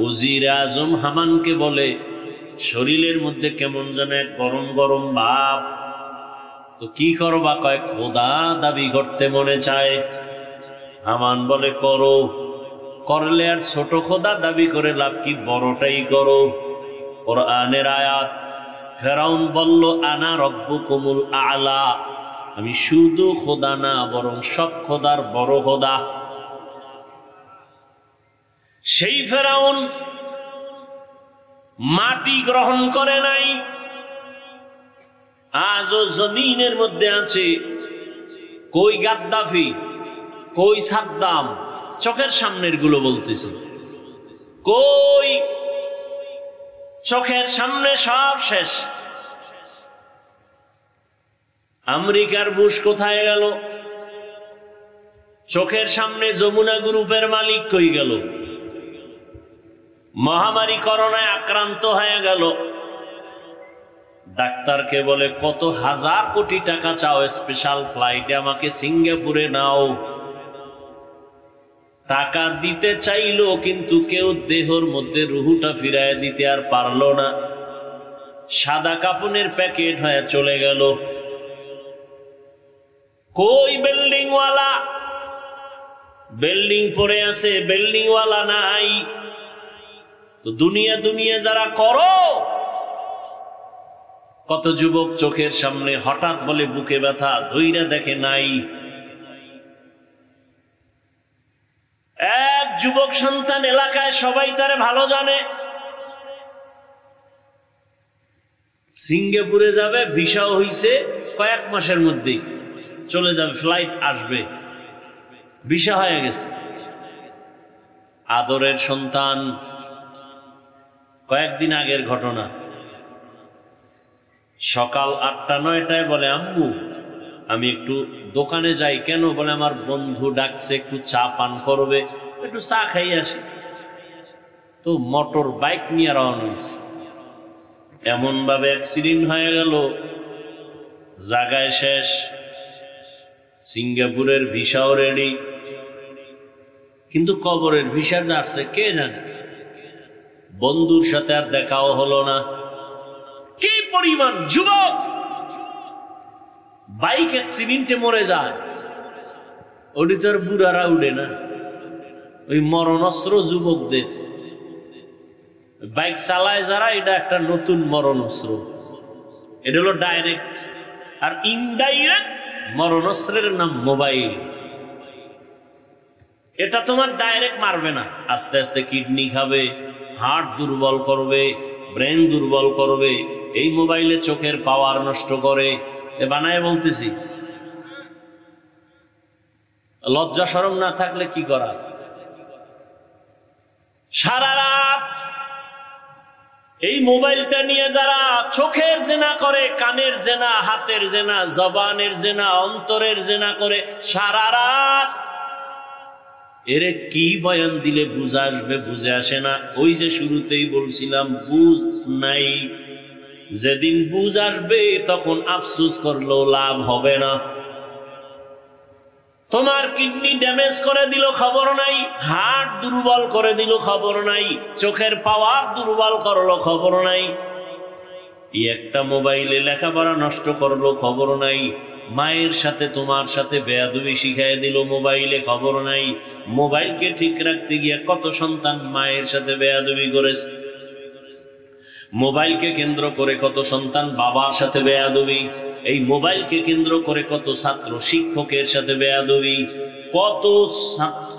ওজির আজম হামানকে বলে, শরীরের মধ্যে কেমন যেন এক গরম গরম ভাব, তো কি করবা? কয় খোদা দাবি করতে মনে চায়। হামান বলে করো, করলে আর ছোট খোদা দাবি করে লাভ কি, বড়টাই করো। কোরআনের আয়াত। ফেরাউন বলল, আনা রব্বুকুমুল আলা, আমি শুধু খোদা না, বরং সব খোদার বড় খোদা। সেই ফেরাউন মাটি গ্রহণ করে নাই, আজও জমিনের মধ্যে আছে। কই গাদ্দাফি, কই সাদ্দাম, চোখের সামনের গুলো বলতেছে, কই চোখের সামনে সব শেষ। আমেরিকার বুশ কোথায় গেল? চোখের সামনে যমুনা গ্রুপের মালিক কই গেল? মহামারী করোনায় আক্রান্ত হয়ে গেল। ডাক্তারকে বলে, কত হাজার কোটি টাকা চাও, স্পেশাল ফ্লাইটে আমাকে সিঙ্গাপুরে নাও। টাকা দিতে চাইলো, কিন্তু কেউ দেহর মধ্যে রুহুটা ফিরায় দিতে আর পারলো না। সাদা কাপনের প্যাকেট হয়ে চলে গেল। কই বিল্ডিং ওয়ালা? বিল্ডিং পড়ে আছে, বিল্ডিং ওয়ালা নাই। তো দুনিয়া দুনিয়া যারা করো, কত যুবক চোখের সামনে হঠাৎ বলে বুকে ব্যথা, ধইরা দেখে নাই। এক যুবক সন্তান এলাকায় সবাই তারে ভালো জানে, সিঙ্গাপুরে যাবে, ভিসাও হইছে কয়েক মাসের মধ্যেই। চলে যাবে, ফ্লাইট আসবে, ভিসা হয়ে গেছে। আদরের সন্তান, কয়েকদিন আগের ঘটনা, সকাল 8টা-9টায় বলে, আম্মু আমি একটু দোকানে যাই। কেন? বলে আমার বন্ধু ডাকছে, একটু চা পান করবে, একটু চা খাই আসি। তো মোটর বাইক নিয়ে রওনা হয়েছে। এমন ভাবে অ্যাক্সিডেন্ট হয়ে গেল, জায়গায় শেষ। সিঙ্গাপুরের ভিসাও রেডি, কিন্তু কবরের ভিসা যাচ্ছে কে জানে। বন্ধুর সাথে আর দেখাও হলো না। কি পরিমাণ যুবক বাইক অ্যাক্সিডেন্টে মরে যায়, ওটি তো আর বুড়ারা উঠে না। ওই মরণস্ত্র যুবকদের বাইক চালায় যারা, এটা একটা নতুন মরণস্ত্র। এটা হলো ডাইরেক্ট, আর ইনডাইরেক্ট মরণস্ত্রের নাম মোবাইল। এটা তোমার ডাইরেক্ট মারবে না, আস্তে আস্তে কিডনি খাবে, হার্ট দুর্বল করবে, ব্রেন দুর্বল করবে। এই মোবাইলে চোখের পাওয়ার নষ্ট করে। বানায় বলতেছি, লজ্জা শরম না থাকলে কি করা। সারা রাত এই মোবাইলটা নিয়ে যারা চোখের জেনা করে, কানের জেনা, হাতের জেনা, জবানের জেনা, অন্তরের জেনা করে সারা রাত, এরে কি বয়ান দিলে বুঝে আসবে? বুঝে আসে না। ওই যে শুরুতেই বলছিলাম, বুঝ নাই। যেদিন বুঝ আসবে তখন আফসোস করলেও লাভ হবে না। তোমার কিডনি ড্যামেজ করে দিল, খবর নাই। হার্ট দুর্বল করে দিল, খবর নাই। চোখের পাওয়ার দুর্বল করলো, খবর নাই। একটা মোবাইলে লেখাপড়া নষ্ট করলো, খবর নাই। মায়ের সাথে তোমার সাথে বেয়াদবি শিখাই দিল মোবাইলে, খবর নাই। মোবাইলকে ঠিক রাখতে গিয়ে কত সন্তান মায়ের সাথে বেয়াদবি করেছে। মোবাইলকে কেন্দ্র করে কত সন্তান বাবার সাথে বেয়াদবি। এই মোবাইলকে কেন্দ্র করে কত ছাত্র শিক্ষকের সাথে বেয়াদবি,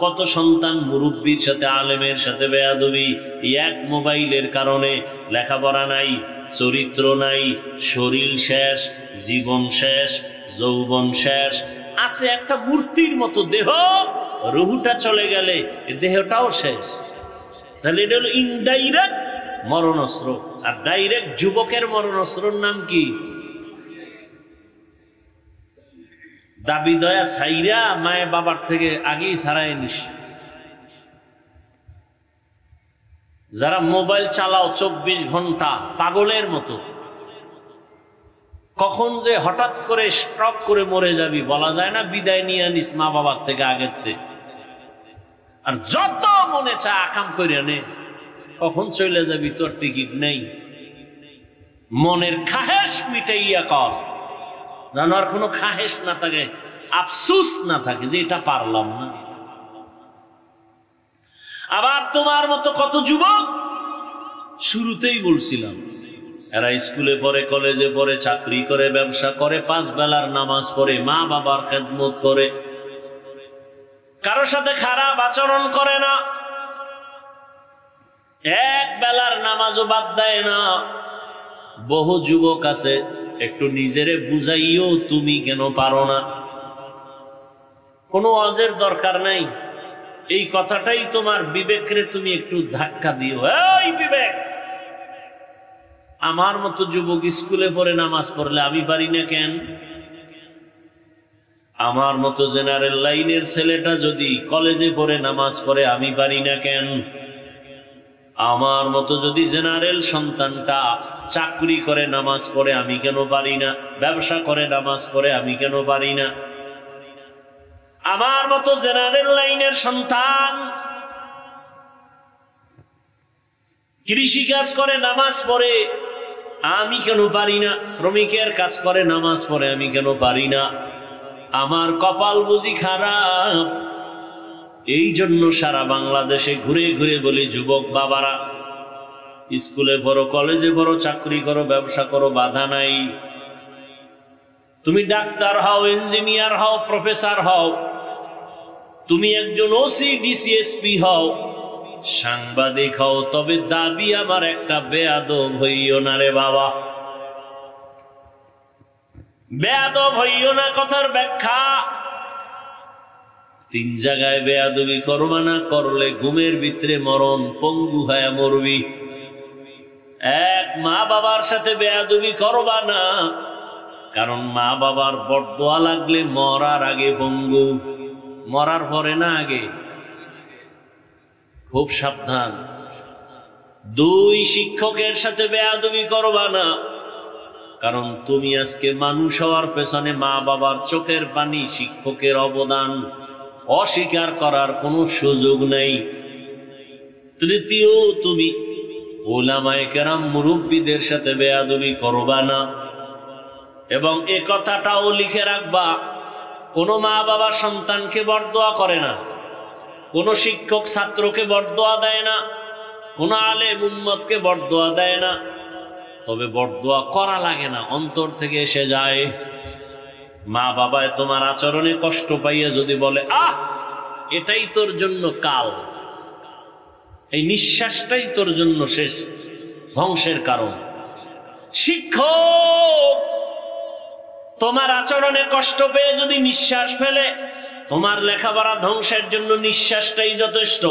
কত সন্তান মুরব্বীর সাথে, আলেমের সাথে বেয়াদবি। এক মোবাইলের কারণে লেখাপড়া নাই, চরিত্র নাই, শরীর শেষ, জীবন শেষ, যৌবন শেষ। আছে একটা মূর্তির মতো দেহ, রুহুটা চলে গেলে দেহটাও শেষ। তাহলে এটা হলো ইনডাইরেক্ট মরণস্ত্র। আর ডাইরেক্ট যুবকের মরণস্ত্রর নাম কি? দাবি দয়া ছাইরা মায়ের বাবার থেকে আগেই ছাড়াই নিস। যারা মোবাইল চালাও 24 ঘন্টা পাগলের মতো, কখন যে হঠাৎ করে স্ট্রোক করে মরে যাবি বলা যায় না। বিদায় নিয়ে আনিস মা বাবার থেকে আগের থেকে। আর যত মনে চায় আকাম করে নে, কখন চলে যাবি তোর টিকিট নেই। মনের খাহেশ মিটাইয়া কর, যেন আর কোনো খাহেশ না থাকে, আফসুস না থাকে যে এটা পারলাম না। আবার তোমার মতো কত যুবক, শুরুতেই বলছিলাম, এরা স্কুলে পড়ে, কলেজে পড়ে, চাকরি করে, ব্যবসা করে, 5 বেলার নামাজ পড়ে, মা বাবার খেদমত করে, কারোর সাথে খারাপ আচরণ করে না, এক বেলার নামাজও বাদ দেয় না। বহু যুবক আছে, একটু নিজেরে বুঝাইও তুমি কেন পারো না। কোনো ওয়াজের দরকার নাই, এই কথাটাই তোমার বিবেকরে তুমি একটু ধাক্কা দিও। এই বিবেক, আমার মতো যুবক স্কুলে পড়ে নামাজ পড়লে আমি পারি না কেন? আমার মতো জেনারেল লাইনের ছেলেটা যদি কলেজে পড়ে নামাজ পড়ে আমি পারি না কেন? আমার মতো যদি জেনারেল সন্তানটা চাকরি করে নামাজ পড়ে আমি কেন পারি না? ব্যবসা করে নামাজ পড়ে আমি কেন পারি না? আমার মতো জেনারেল লাইনের সন্তান কৃষি কাজ করে নামাজ পড়ে আমি কেন পারি না? শ্রমিকের কাজ করে নামাজ পড়ে আমি কেন পারি না? আমার কপাল বুঝি খারাপ? এই জন্য সারা বাংলাদেশে ঘুরে ঘুরে বলি, যুবক বাবারা, স্কুলে পড়ো, কলেজে পড়ো, চাকরি করো, ব্যবসা করো, বাধা নাই। তুমি ডাক্তার হও, ইঞ্জিনিয়ার হও, প্রফেসর হও, তুমি একজন ওসি, ডিসিএসপি হও, সাংবাদিক হও, তবে দাবি আমার একটা, বেয়াদব হইও না রে বাবা। বেয়াদব হইও না কথার ব্যাখ্যা। 3 জায়গায় বেয়াদবি করবা না, করলে ঘুমের ভিতরে মরণ, পঙ্গু হয়ে মরবি। 1, মা বাবার সাথে বেয়াদবি করবা না, কারণ মা বাবার বরদোয়া লাগলে মরার আগে পঙ্গু, মরার পরে না আগে। খুব সাবধান। 2, শিক্ষকের সাথে বেয়াদবি করবা না, কারণ তুমি আজকে মানুষ হওয়ার পেছনে মা বাবার চোখের পানি, শিক্ষকের অবদান অস্বীকার করার কোনো সুযোগ নেই। 3, তুমি উলামায়ে কেরাম মুরব্বীদের সাথে বেয়াদবি করবা না। এবং এ কথাটাও লিখে রাখবা, কোন মা বাবা সন্তানকে বরদোয়া করে না, কোন শিক্ষক ছাত্রকে বরদোয়া দেয় না, কোন আলেম উম্মতকে বরদোয়া দেয় না। তবে বরদোয়া করা লাগে না, অন্তর থেকে এসে যায়। মা বাবায় তোমার আচরণে কষ্ট পাইয়া যদি বলে, আহ এটাই তোর জন্য কাল, এই নিঃশ্বাসটাই তোর জন্য শেষ ধ্বংসের কারণ। শিক্ষক তোমার আচরণে কষ্ট পেয়ে যদি নিঃশ্বাস ফেলে, তোমার লেখাপড়া ধ্বংসের জন্য নিঃশ্বাসটাই যথেষ্ট।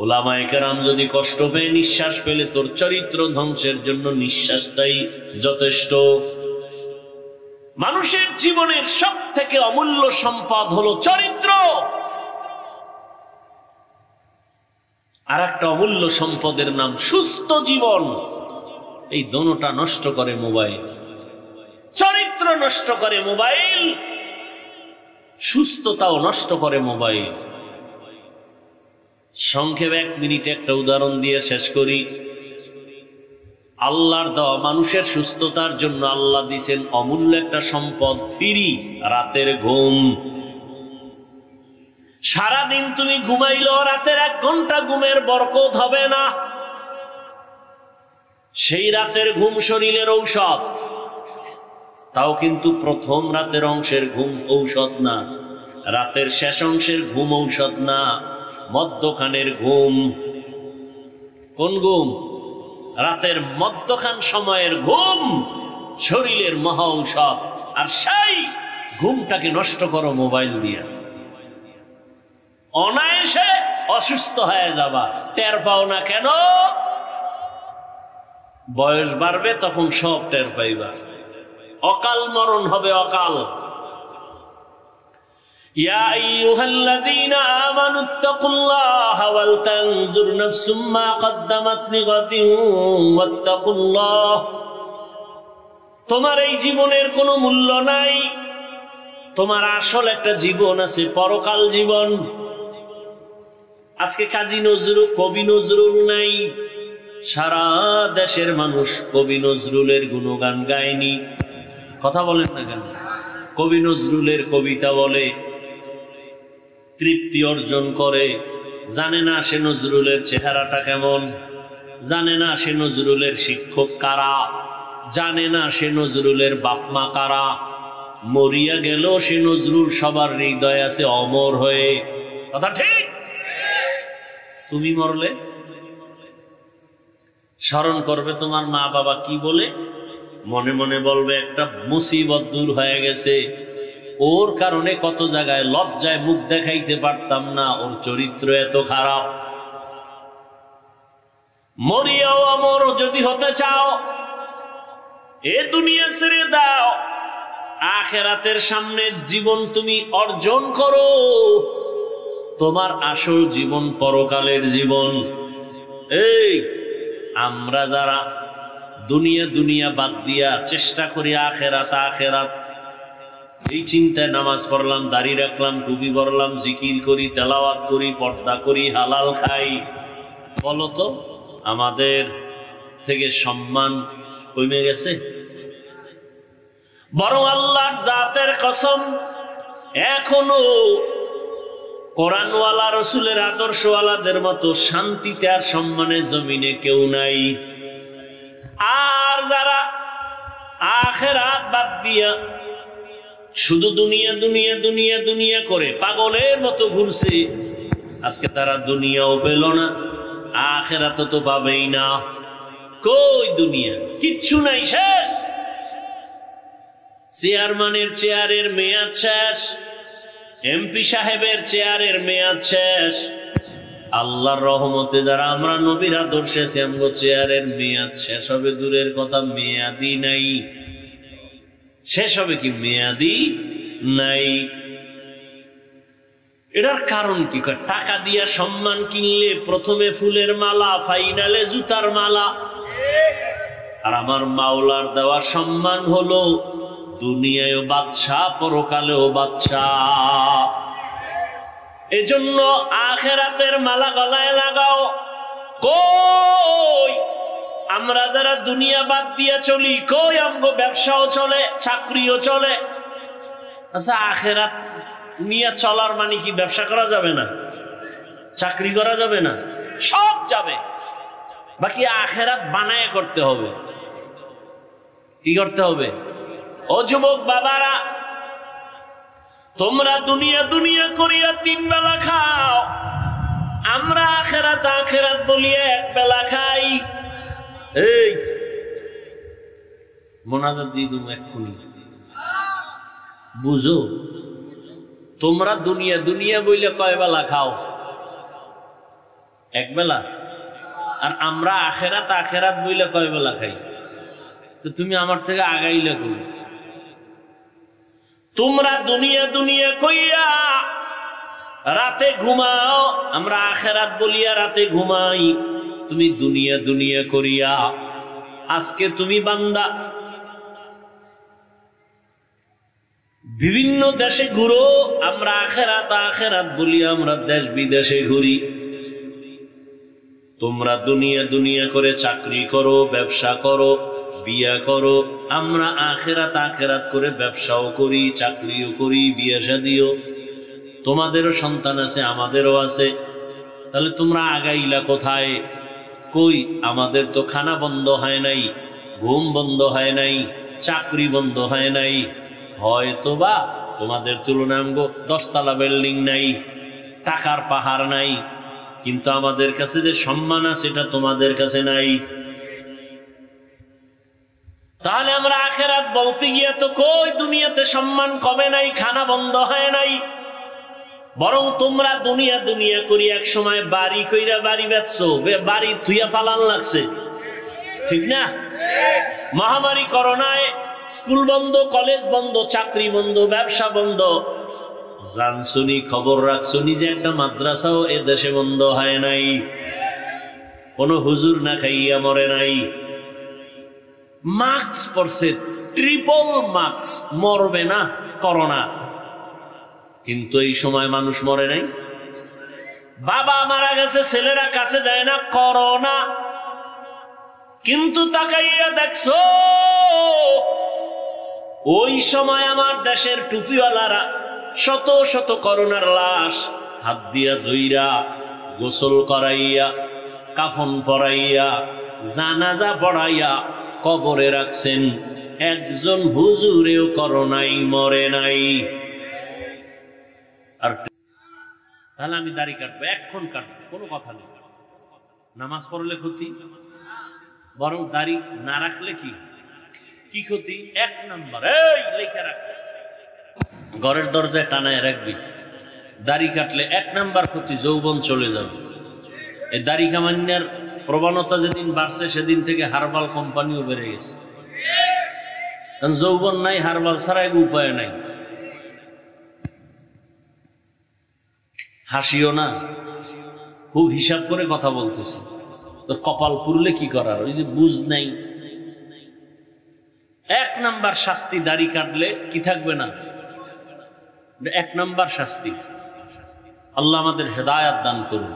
উলামায়ে কেরাম যদি কষ্ট পেয়ে নিঃশ্বাস ফেলে, তোর চরিত্র ধ্বংসের জন্য নিঃশ্বাসটাই যথেষ্ট। মানুষের জীবনের সবথেকে অমূল্য সম্পদ হলো চরিত্র। আর একটা অমূল্য সম্পদের নাম সুস্থ জীবন। এই দোনোটা নষ্ট করে মোবাইল। চরিত্র নষ্ট করে মোবাইল, সুস্থতাও নষ্ট করে মোবাইল। সংক্ষেপে 1 মিনিটে একটা উদাহরণ দিয়ে শেষ করি। আল্লাহর দেওয়া মানুষের সুস্থতার জন্য আল্লাহ দিয়েছেন অমূল্য একটা সম্পদ, ফ্রি রাতের ঘুম। সারাদিন তুমি ঘুমাইলেও রাতের 1 ঘন্টা ঘুমের বরকত হবে না। সেই রাতের ঘুম শরীরের ঔষধ, তাও কিন্তু প্রথম রাতের অংশের ঘুম ঔষধ না, রাতের শেষ অংশের ঘুম ঔষধ না, মধ্যখানের ঘুম। কোন ঘুম? রাতের মধ্যখান সময়ের ঘুম শরীরের মহা ঔষধ। আর সেই ঘুমটাকে নষ্ট করো মোবাইল দিয়ে, অনায়াসে অসুস্থ হয়ে যাবা, টের পাও না কেন? বয়স বাড়বে তখন সব টের পাইবা, অকাল মরণ হবে অকাল। ইয়া আইয়ুহাল্লাযীনা আমানুত্তাকুল্লাহা ওয়াল তানজুর নাফসুম মা কদ্দামাত লিগাদিন ওয়াত্তাকুল্লাহ। তোমার এই জীবনের কোনো মূল্য নাই, তোমার আসল একটা জীবন আছে, পরকাল জীবন। আজকে কাজী নজরুল, কবি নজরুল নাই, সারা দেশের মানুষ কবি নজরুলের গুণগান গায়নি। কথা বলেন না কেন? কবি নজরুলের কবিতা বলে, তৃপ্তি অর্জন করে, জানে না সে নজরুলের চেহারাটা কেমন, জানে না সে নজরুলের শিক্ষক কারা, জানে না সে নজরুলের বাপমা কারা। মরিয়া গেল সে নজরুল সবার হৃদয় আছে অমর হয়ে। কথা ঠিক? তুমি মরলে স্মরণ করবে তোমার মা বাবা কি বলে, মনে মনে বলবে একটা মুসিবত দূর হয়ে গেছে, ওর কারণে কত জায়গায় লজ্জায় মুখ দেখাইতে পারতাম না, ওর চরিত্র এত খারাপ। মরিয়াও আমর যদি হতে চাও, এ দুনিয়া ছেড়ে দাও, আখিরাতের সামনের জীবন তুমি অর্জন করো। তোমার আসল জীবন পরকালের জীবন। এই আমরা যারা দুনিয়া দুনিয়া বাদ দিয়া চেষ্টা করি আখেরাত আখেরাত, এই চিন্তায় নামাজ পড়লাম, দাড়ি রাখলাম, টুপি পরলাম, জিকির করি, তেলাওয়াত করি, পর্দা করি, হালাল খাই, বলতো আমাদের থেকে সম্মান কমে গেছে? বরং আল্লাহর জাতের কসম, এখনো কোরআনওয়ালা রসুলের আদর্শওয়ালাদের মতো শান্তিতে আর সম্মানে জমিনে কেউ নাই। আর যারা আখিরাত বাদ দিয়া শুধু দুনিয়া দুনিয়া দুনিয়া দুনিয়া করে পাগলের মতো ঘুরছে, আজকে তারা দুনিয়াও পেল না, আখিরাত তো পাবেই না। কই দুনিয়া? কিচ্ছু নাই, শেষ। চেয়ারম্যানের চেয়ারের মেয়াদ শেষ, এমপি সাহেবের চেয়ারের মেয়াদ শেষ। আল্লাহর রহমতে যারা আমরা নবীর আদর্শে আমগো চেয়ারের মেয়াদ শেষ হবে দূরের কথা, মেয়াদি নাই। শেষ হবে কি? মেয়াদি নাই। এটার কারণ কি? টাকা দিয়া সম্মান কিনলে প্রথমে ফুলের মালা, ফাইনালে জুতার মালা। আর আমার মাওলার দেওয়া সম্মান হলো দুনিয়ায় বাদশা, পরকালেও বাদশা। এজন্য আখিরাতের মালা গলায় লাগাও। কই আমরা যারা দুনিয়া বাদ দিয়া চলি, কই আমগো ব্যবসাও চলে, চাকরিও চলে। আচ্ছা, আখিরাত নিয়ে চলার মানে কি ব্যবসা করা যাবে না, চাকরি করা যাবে না? সব যাবে, বাকি আখিরাত বানায় করতে হবে। কি করতে হবে? ও যুবক বাবারা, তোমরা দুনিয়া দুনিয়া করিয়া 3 বেলা খাও, আমরা আখিরাত আখিরাত বলিয়া 1 বেলা খাই। এই মোনাজাত দিয়ে তুমি এক্ষুনি বুঝো, তোমরা দুনিয়া দুনিয়া বইলে কয় বেলা খাও? 1 বেলা। আর আমরা আখিরাত আখিরাত বইলে কয় বেলা খাই? তো তুমি আমার থেকে আগাইলে কই? তোমরা দুনিয়া দুনিয়া কইয়া রাতে ঘুমাও, আমরা আখিরাত বলিয়া রাতে ঘুমাই। তুমি দুনিয়া দুনিয়া করিয়া আজকে তুমি বান্দা বিভিন্ন দেশে ঘুরো, আমরা আখিরাত আখিরাত বলিয়া আমরা দেশ বিদেশে ঘুরি। তোমরা দুনিয়া দুনিয়া করে চাকরি করো, ব্যবসা করো, বিয়া করো, আমরা আখিরাত আখিরাত করে ব্যবসাও করি, চাকরিও করি, বিয়া শাদিও। তোমাদেরও সন্তান আছে, আমাদেরও আছে। তাহলে তোমরা আগাইলা কোথায়? কই আমাদের তো খানা বন্ধ হয় নাই, ঘুম বন্ধ হয় নাই, চাকরি বন্ধ হয় নাই। হয়তো বা তোমাদের তুলনায় 10 তলা বিল্ডিং নাই, টাকার পাহাড় নাই, কিন্তু আমাদের কাছে যে সম্মান আছে এটা তোমাদের কাছে নাই। তাহলে আমরা আখিরাত বলতে গিয়ে তো কই দুনিয়াতে সম্মান কমে নাই, খানা বন্ধ হয় নাই। বরং তোমরা দুনিয়া দুনিয়া করি এক সময় বাড়ি কইরা বাড়ি বেচছো, বাড়ি থুইয়া পালান লাগছে, ঠিক না? মহামারী করোনায় স্কুল বন্ধ, কলেজ বন্ধ, চাকরি বন্ধ, ব্যবসা বন্ধ। জানছুনি, খবর রাখছুনি যে একটা মাদ্রাসাও এ দেশে বন্ধ হয় নাই, কোন হুজুর না খাইয়া মরে নাই। মাস্ক পরছে, ট্রিপল মাস্ক, মরবে না করোনা, কিন্তু এই সময় মানুষ মরে নাই। বাবা মারা গেছে, ছেলেরা কাছে যায় না, করোনা। কিন্তু তাকাইয়া দেখছো ওই সময় আমার দেশের টুপিওয়ালারা শত শত করোনার লাশ হাত দিয়া ধইরা গোসল করাইয়া, কাফন পরাইয়া, জানাজা পড়াইয়া কবরে রাখছেন। একজন হুজুরেও করোনায় মরে নাই। আর তাহলে আমি দাড়ি কাটবো, এখন কাটবো, কোনো কথা নেই। নামাজ পড়লে ক্ষতি, বরং দাড়ি না রাখলে কি কি ক্ষতি? 1 নাম্বার, এই লেখা রাখ, ঘরের দরজায় টানায় রাখবি। দাড়ি কাটলে 1 নাম্বার ক্ষতি, যৌবন চলে যাবে। এই দাড়ি কামান্যার প্রবণতা যেদিন বাড়ছে সেদিন থেকে হারবাল কোম্পানিও বেড়ে গেছে। কারণ যৌবন নাই, হারবাল ছাড়া উপায় নাই। হাসিও না, খুব হিসাব করে কথা বলতেছি। তো কপাল পুরলে কি করার, ওই যে বুঝ নাই। 1 নাম্বার শাস্তি, দাড়ি কাটলে কি থাকবে না, 1 নাম্বার শাস্তি। আল্লাহ আমাদের হেদায়েত দান করুন।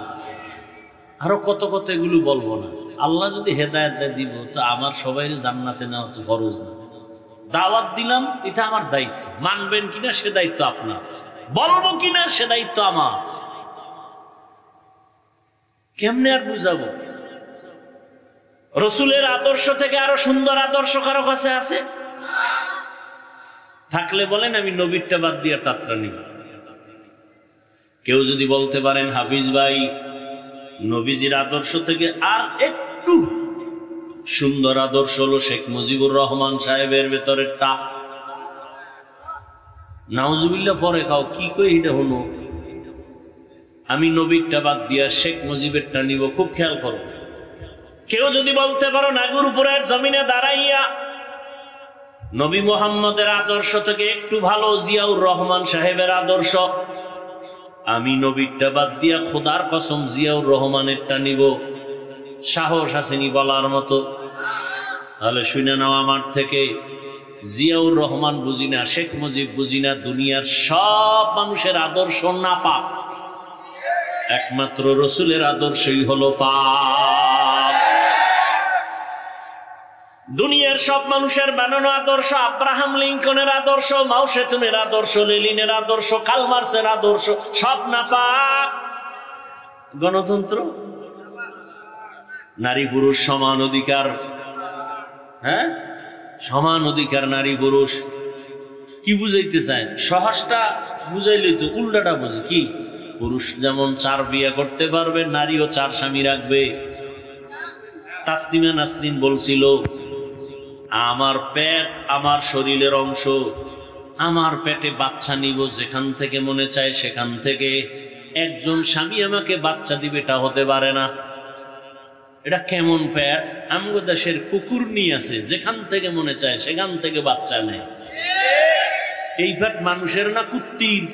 আরো কত কত এগুলো বলবো না। আল্লাহ যদি হেদায়েত দিব তো আমার সবাই জান্নাতে নেওয়া তো ফরজ না। দাওয়াত দিলাম, এটা আমার দায়িত্ব। মানবেন কিনা সে দায়িত্ব আপনার, বলবো কিনা সে দায়িত্ব আমার। কেমনে আর বুঝাবো? রসুলের আদর্শ থেকে আরো সুন্দর আদর্শ কারো কাছে আছে? থাকলে বলেন, আমি নবীরটা বাদ দিয়ে তাত্রা নিব। কেউ যদি বলতে পারেন হাফিজ ভাই নবীজির আদর্শ থেকে আর একটু সুন্দর আদর্শ হলো শেখ মুজিবুর রহমান সাহেবের ভেতরেরটা, নাউজুবিল্লাহ পরে খাও, কি কই এটা হলো? আমি নবীরটা বাদ দিয়া শেখ মুজিবেরটা নিব। খুব খেয়াল করো। কেউ যদি বলতে পারো নাগরপুরের জমিনে দাঁড়াইয়া নবী মুহাম্মদের আদর্শ থেকে একটু ভালো জিয়াউর রহমান সাহেবের আদর্শ, আমি নবীরটা বাদ দিয়া খোদার কসম জিয়াউর রহমানেরটা নিব, সাহস আসেনি বলার মতো? তাহলে শুনে নাও আমার থেকে, জিয়াউর রহমান বুঝি না, শেখ মুজিব বুঝি না, দুনিয়ার সব মানুষের আদর্শ না পাক, একমাত্র রসুলের আদর্শই হলো পাক। দুনিয়ার সব মানুষের বানানো আদর্শ, আব্রাহাম লিঙ্কনের আদর্শ, মাও সেতুনের আদর্শ, লেনিনের আদর্শ, কার্ল মার্ক্সের আদর্শ, সব না পাক। গণতন্ত্র, নারী পুরুষ সমান অধিকার, হ্যাঁ সমান অধিকার নারী পুরুষ, কি বুঝাইতে চায়? সহজটা বুঝাইলেই তো, উল্টাটা বুঝে কি? পুরুষ যেমন 4 বিয়ে করতে পারবে, নারীও 4 স্বামী রাখবে। তাসলিমা নাসরিন বলছিল, আমার পেট আমার শরীরের অংশ, আমার পেটে বাচ্চা নিব যেখান থেকে মনে চায় সেখান থেকে, একজন স্বামী আমাকে বাচ্চা দিবে এটা হতে পারে না। এটা কেমন পেট? আমগো দেশের কুকুর নিয়ে আছে, যেখান থেকে মনে চায় সেখান থেকে বাচ্চা নেয়। এই পেট মানুষের না কুত্তির?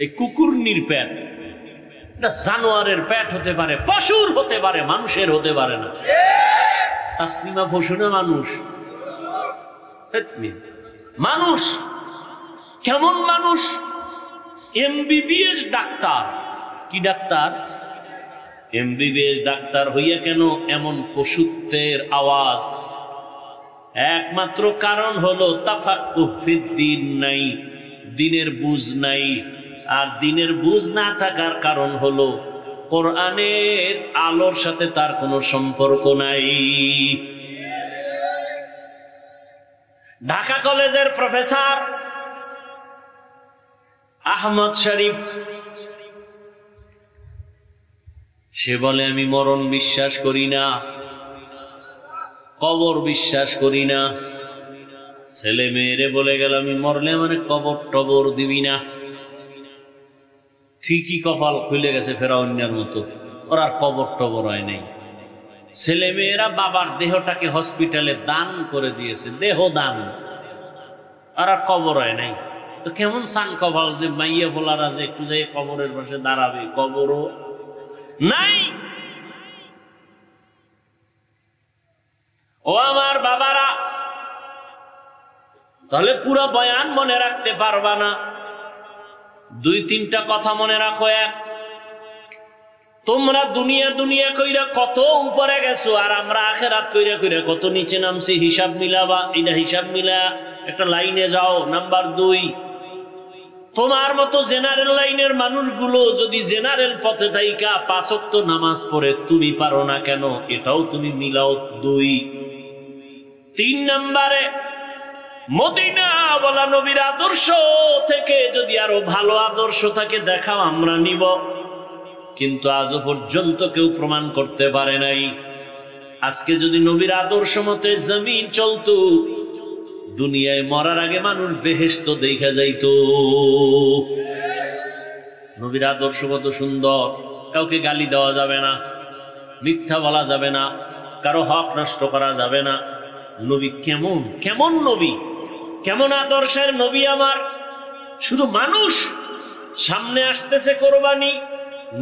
এই কুকুরনির পেট। এটা জানোয়ারের পেট হতে পারে, পশুর হতে পারে, মানুষের হতে পারে না। তাসলিমা পশু না মানুষ? মানুষ। কেমন মানুষ? MBBS doctor. কি ডাক্তার? এমবিবিএস ডাক্তার হইয়া কেন এমন পশুত্বের আওয়াজ? একমাত্র কারণ হলো তাফাক্কুহ ফিদ্দীন নাই, দিনের বুঝ নাই। আর দিনের বুঝ না থাকার কারণ হলো কোরআনের আলোর সাথে তার কোনো সম্পর্ক নাই। ঢাকা কলেজের প্রফেসর আহমদ শরীফ, সে বলে আমি মরণ বিশ্বাস করি না, কবর বিশ্বাস করি না। ছেলে মেয়েরে বলে গেল আমি মরলে মানে কবর টবর দিবি না। ঠিকই কপাল খুলে গেছে ফেরাউনের মতো, ওর আর কবর টবর হয় নাই। ছেলে মেয়েরা বাবার দেহটাকে হসপিটালে দান করে দিয়েছে, দেহ দান, আর আর কবর হয় নাই। তো কেমন সান কপাল যে মাইয়া বলারা যে একটু যাই কবরের পাশে দাঁড়াবে, কবরও নাই। ও আমার বাবারা, তাহলে পুরো বয়ান মনে রাখতে পারবা না, 2-3টা কথা মনে রাখো। এক, তোমরা দুনিয়া দুনিয়া কইরা কত উপরে গেছো, আর আমরা আখেরাত কইরা কইরা কত নিচে নামছি। হিসাব মিলাবা, এটা হিসাব মিলা একটা লাইনে যাও। নাম্বার 2, তোমার মতো জেনারেল লাইনের মানুষগুলো যদি জেনারেল পথে থাইকা 5 ওয়াক্ত নামাজ পড়ে, তুমি পারো না কেন? এটাও তুমি মিলাও। 2, 3 নম্বরে মদিনা বলা নবীর আদর্শ থেকে যদি আরো ভালো আদর্শ থাকে দেখাও, আমরা নিব। কিন্তু আজও পর্যন্ত কেউ প্রমাণ করতে পারে নাই। আজকে যদি নবীর আদর্শ মতে জমিন চলতো, দুনিয়ায় মরার আগে মানুষ বেহেশত দেখা যাইতো। নবীর আদর্শ কত সুন্দর, কাউকে গালি দেওয়া যাবে না, মিথ্যা বলা যাবে না, কারো হক নষ্ট করা যাবে না। নবী কেমন কেমন নবী, কেমন আদর্শের নবী আমার। শুধু মানুষ সামনে আসতেছে কোরবানি,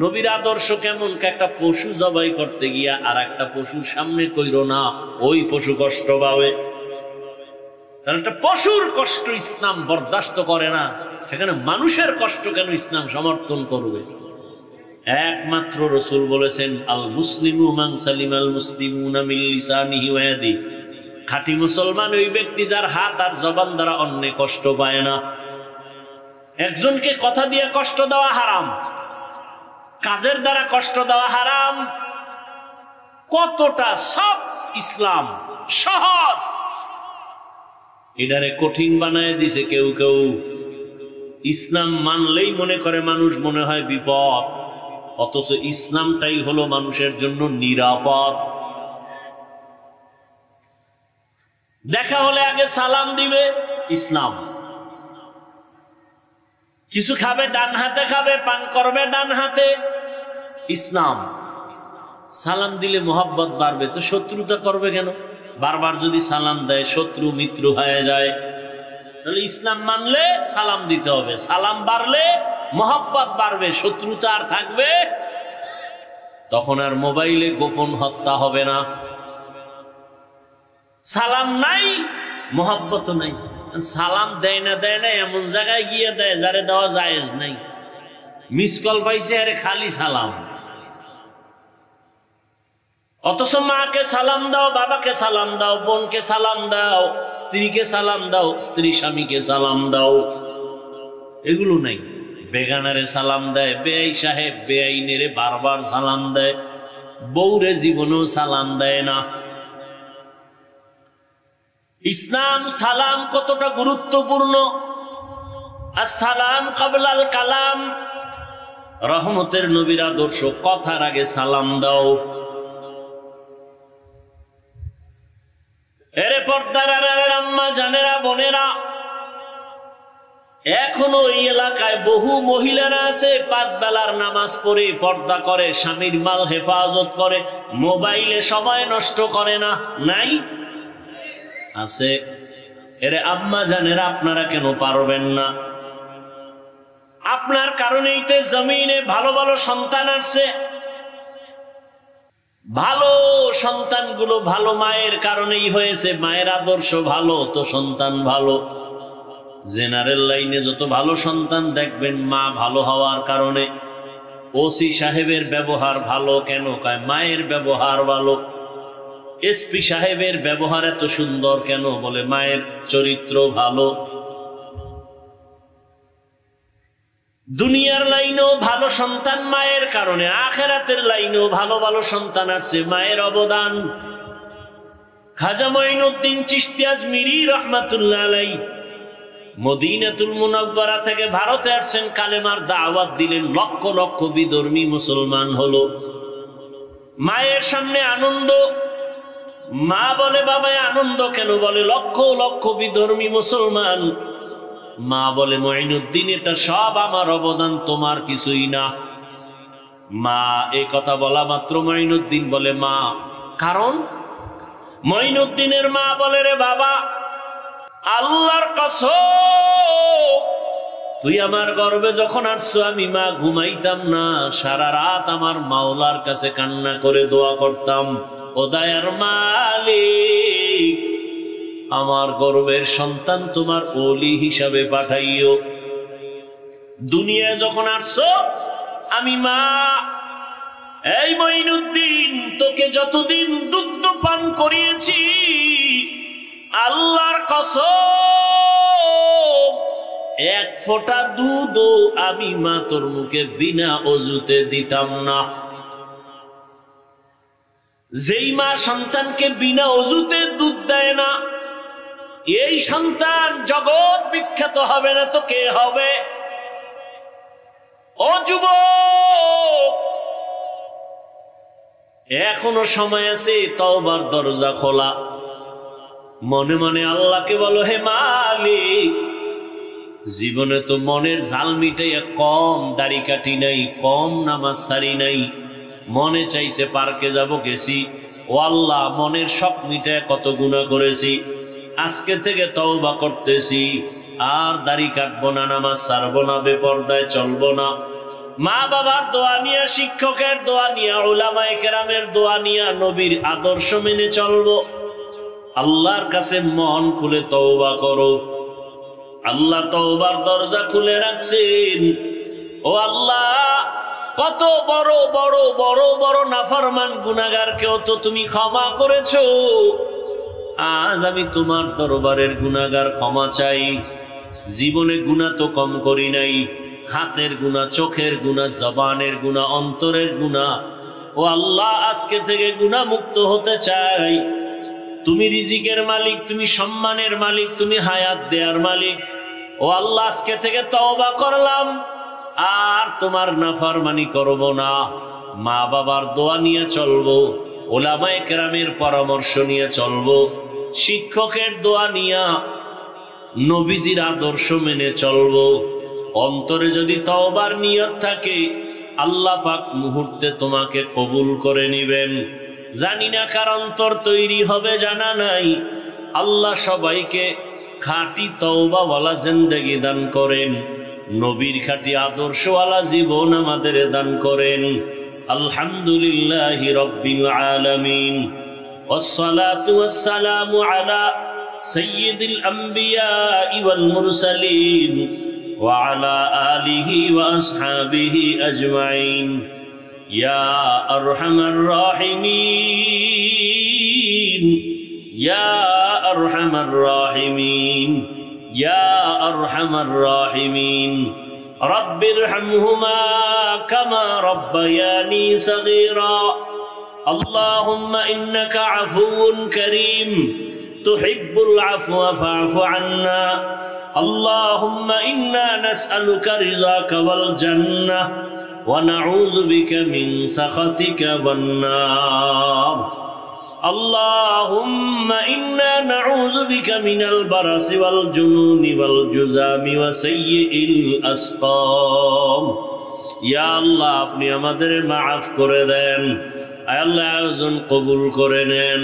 নবীর আদর্শ কেমন? একটা পশু জবাই করতে গিয়া আর একটা পশুর সামনে কইরো না, ওই পশু কষ্ট পাবে। কারণ একটা পশুর কষ্ট ইসলাম বরদাস্ত করে না, সেখানে মানুষের কষ্ট কেন ইসলাম সমর্থন করবে? একমাত্র রসুল বলেছেন, আল মুসলিমু মান সালিম আল মুসলিমুনা মিন লিসানিহি ওয়া ইয়াদিহি। খাঁটি মুসলমান ওই ব্যক্তি যার হাত আর জবান দ্বারা অন্য কষ্ট পায় না। একজনকে কথা দিয়ে কষ্ট দেওয়া হারাম, কাজের দ্বারা কষ্ট দেওয়া হারাম। কতটা সব ইসলাম সহজ, এটারে কঠিন বানায় দিছে কেউ কেউ। ইসলাম মানলেই মনে করে মানুষ, মনে হয় বিপদ, অথচ ইসলামটাই হলো মানুষের জন্য নিরাপদ। দেখা হলে আগে সালাম দিবে, ইসলাম। কিছু খাবে ডান হাতে খাবে, পান করবে ডান হাতে। ইসলাম সালাম দিলে মোহাব্বত বাড়বে, তো শত্রুতা করবে কেন? বারবার যদি সালাম দেয় শত্রু মিত্র হয়ে যায়। তাহলে ইসলাম মানলে সালাম দিতে হবে, সালাম বাড়লে মোহাব্বত বাড়বে, শত্রুতা আর থাকবে। তখন আর মোবাইলে গোপন হত্যা হবে না। সালাম নাই, মোহাব্বত নাই। সালাম দেয় না এমন জায়গায় গিয়ে দেয় যারে দেওয়া জায়েজ নাই। মিস কল পাইছে আরে খালি সালাম। অথচ মাকে সালাম দাও, বাবাকে সালাম দাও, বোনকে সালাম দাও, স্ত্রীকে সালাম দাও, স্ত্রী স্বামীকে সালাম দাও, এগুলো নাই। বেগানারে সালাম দেয়, বেআই সাহেব বেআইনেরে বারবার সালাম দেয়, বউরে জীবনেও সালাম দেয় না। ইসলাম সালাম কতটা গুরুত্বপূর্ণ। আসসালাম কাবলাল কালাম, রহমতের নবীর আদর্শ, কথার আগে সালাম দাও। এরে পর্দার আম্মা জানেরা, বোনেরা, এখনো এই এলাকায় বহু মহিলারা আছে 5 বেলার নামাজ পড়ে পর্দা করে, স্বামীর মাল হেফাজত করে, মোবাইলে সময় নষ্ট করে না, নাই? আছে। এরে আম্মা জানেরা, আপনারা কেন পারবেন না? আপনার কারণেই তো জমিনে ভালো ভালো সন্তান আসছে। ভালো সন্তানগুলো ভালো মায়ের কারণেই হয়েছে। মায়ের আদর্শ ভালো তো সন্তান ভালো। জেনারেল লাইনে যত ভালো সন্তান দেখবেন মা ভালো হওয়ার কারণে। ওসি সাহেবের ব্যবহার ভালো কেন? কয় মায়ের ব্যবহার ভালো। এসপি সাহেবের ব্যবহার এত সুন্দর কেন? বলে মায়ের চরিত্র ভালো। দুনিয়ার লাইনেও ভালো সন্তান মায়ের কারণে, আখেরাতের লাইনেও ভালো ভালো সন্তান আছে, মায়ের অবদান। খাজা মঈনুদ্দিন চিশতি আজমিরি রহমাতুল্লাহ আলাইহি মদিনাতুল মুনাওয়ারা থেকে ভারতে আসছেন, কালেমার দাওয়াত দিলেন, লক্ষ লক্ষ বিধর্মী মুসলমান হলো। মায়ের সামনে আনন্দ। মা বলে বাবায় আনন্দ কেন? বলে লক্ষ লক্ষ বিধর্মী মুসলমান। মা বলে মঈনুদ্দিন এটা সব আমার অবদান, তোমার কিছুই না। মা এই কথা বলা মাত্র মঈনুদ্দিন বলে মা, কারণ মঈনুদ্দিনের মা বলে রে বাবা, আল্লাহর কসম তুই আমার গর্ভে যখন আসছো আমি মা ঘুমাইতাম না, সারা রাত আমার মাওলার কাছে কান্না করে দোয়া করতাম, ও দয়ার মালিক আমার গর্ভের সন্তান তোমার ওলি হিসাবে পাঠাইও। দুনিয়ায় যখন আসছো আমি মা, এই মঈনুদ্দিন তোকে যতদিন দুগ্ধ পান করিয়েছি আল্লাহর কসম এক ফোঁটা দুধও আমি মা তোর মুখে বিনা অজুতে দিতাম না। যেই মা সন্তানকে বিনা অজুতে দুধ দেয় না, এই সন্তান জগৎ বিখ্যাত হবে না তো কে হবে? ও যুবক, এখনো সময় আছে, তওবার দরজা খোলা। মনে মনে আল্লাহকে বলো, হে মালিক জীবনে তো মনের ঝাল মিটাইয়া কম দাড়ি কাটি নাই, কম নামাজ সারি নাই, মনে চাইছে পার্কে যাব, গেছি। ও আল্লাহ মনের শখ মিটাইয়া কত গুনাহ করেছি, আজকে থেকে তওবা করতেছি, আর দাড়ি কাটবো না, নামাজ ছাড়বো না, বেপরদায় চলবো না। মা বাবার দোয়া নিয়া, শিক্ষকের দোয়া নিয়া, উলামায়ে কেরামের দোয়া নিয়া নবীর আদর্শ মেনে চলবো। আল্লাহর কাছে মন খুলে তওবা করো। আল্লাহ তওবার দরজা খুলে রাখছেন। ও আল্লাহ, কত বড় বড় বড় বড় নাফরমান গুনাহগারকেও তো তুমি ক্ষমা করেছো। আজ আমি তোমার দরবারের গুনাহগার ক্ষমা চাই। জীবনে গুনাহ তো কম করি নাই, হাতের গুনাহ, চোখের গুনাহ, জবানের গুনাহ, অন্তরের গুনাহ। ও আল্লাহ, আজকে থেকে গুনাহ মুক্ত হতে চাই। তুমি রিজিকের মালিক, তুমি সম্মানের মালিক, তুমি হায়াত দেয়ার মালিক। ও আল্লাহ, আজকে থেকে তওবা করলাম, আর তোমার নাফরমানি করব না। মা বাবার দোয়া নিয়ে চলবো, উলামায়ে কেরামের পরামর্শ নিয়ে চলবো, শিক্ষকের দোয়া নিয়ে, নবীজির আদর্শ মেনে চলবো। অন্তরে যদি তওবার নিয়ত থাকে আল্লাহ পাক মুহূর্তে তোমাকে কবুল করে নিবেন। জানি না কার অন্তর তৈরি হবে, জানা নাই। আল্লাহ সবাইকে খাঁটি তওবাওয়ালা জিন্দেগি দান করেন, নবীর খাঁটি আদর্শওয়ালা জীবন আমাদের দান করেন। আলহামদুলিল্লাহি রাব্বিল আলামিন, ওয়াসসালাতু ওয়াসসালামু আলা সাইয়্যিদিল আম্বিয়া ওয়াল মুরসালিন ওয়া আলা আলিহি ওয়া আসহাবিহি আজমাইন। ইয়া আরহামার রাহিমিন, ইয়া আরহামার রাহিমিন, ইয়া আরহামার রাহিমিন। রব্বিরহামহুমা কামা রব্বায়ানি সগীরা। আল্লাহুম্মা ইন্নাকা আফুউন কারীম তুহিব্বুল আফওয়া ফা'ফু আন্না। আল্লাহুম্মা ইন্না নাসআলুকা রিযাকা ওয়াল জান্নাহ ওয়া নাউযু বিকা মিন সাখাতিকা ওয়ান নার। اللهم إنا نعوذ بك من البرص والجنون والجذام وسيء الأسقام। يا الله আপনি আমাদের মাফ করে দেন। আল্লাহ আয়োজন কবুল করে নেন।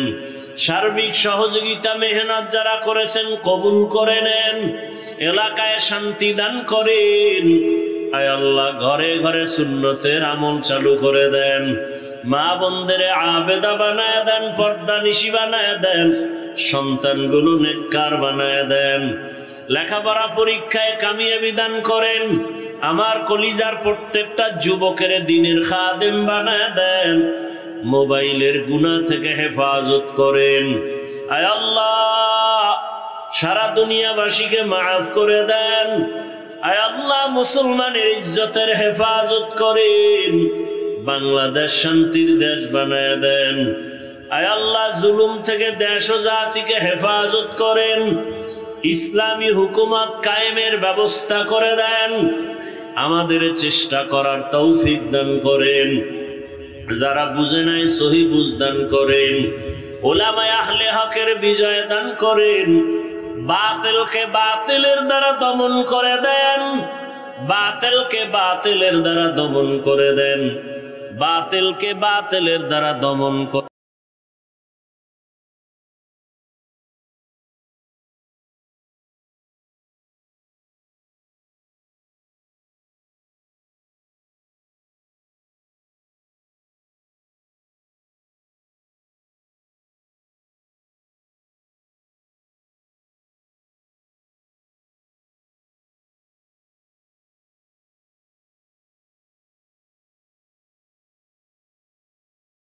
সার্বিক সহযোগিতা মেহনত যারা করেছেন কবুল করে নেন। এলাকায় শান্তি দান করেন। আয় আল্লাহ ঘরে ঘরে সুন্নতের আমল চালু করে দেন। মা বোনদের আবেদা বানায় দেন, পর্দা নিশি বানায় দেন, সন্তানগুলো নেককার বানায় দেন। লেখাপড়া পরীক্ষায় কামিয়াবি দান করেন। আমার কলিজার প্রত্যেকটা যুবকের দিনের খাদেম বানায় দেন। মোবাইলের গুনাহ থেকে হেফাজত করেন। আয় আল্লাহ সারা দুনিয়াবাসীকে মাফ করে দেন। আয় আল্লাহ মুসলমানের ইজ্জতের হেফাজত করেন। বাংলাদেশ শান্তির দেশ বানায় দেন। আয় আল্লাহ জুলুম থেকে দেশ ও জাতিকে হেফাজত করেন। ইসলামী হুকুমত কায়েমের ব্যবস্থা করে দেন। আমাদের চেষ্টা করার তৌফিক দান করেন। যারা বুঝে নাই সহি বুঝ দান করেন। উলামায়ে আহলে হকের বিজয় দান করেন। বাতিলকে বাতিলের দ্বারা দমন করে দেন। বাতিলকে বাতিলের দ্বারা দমন করে দেন। বাতিলকে বাতিলের দ্বারা দমন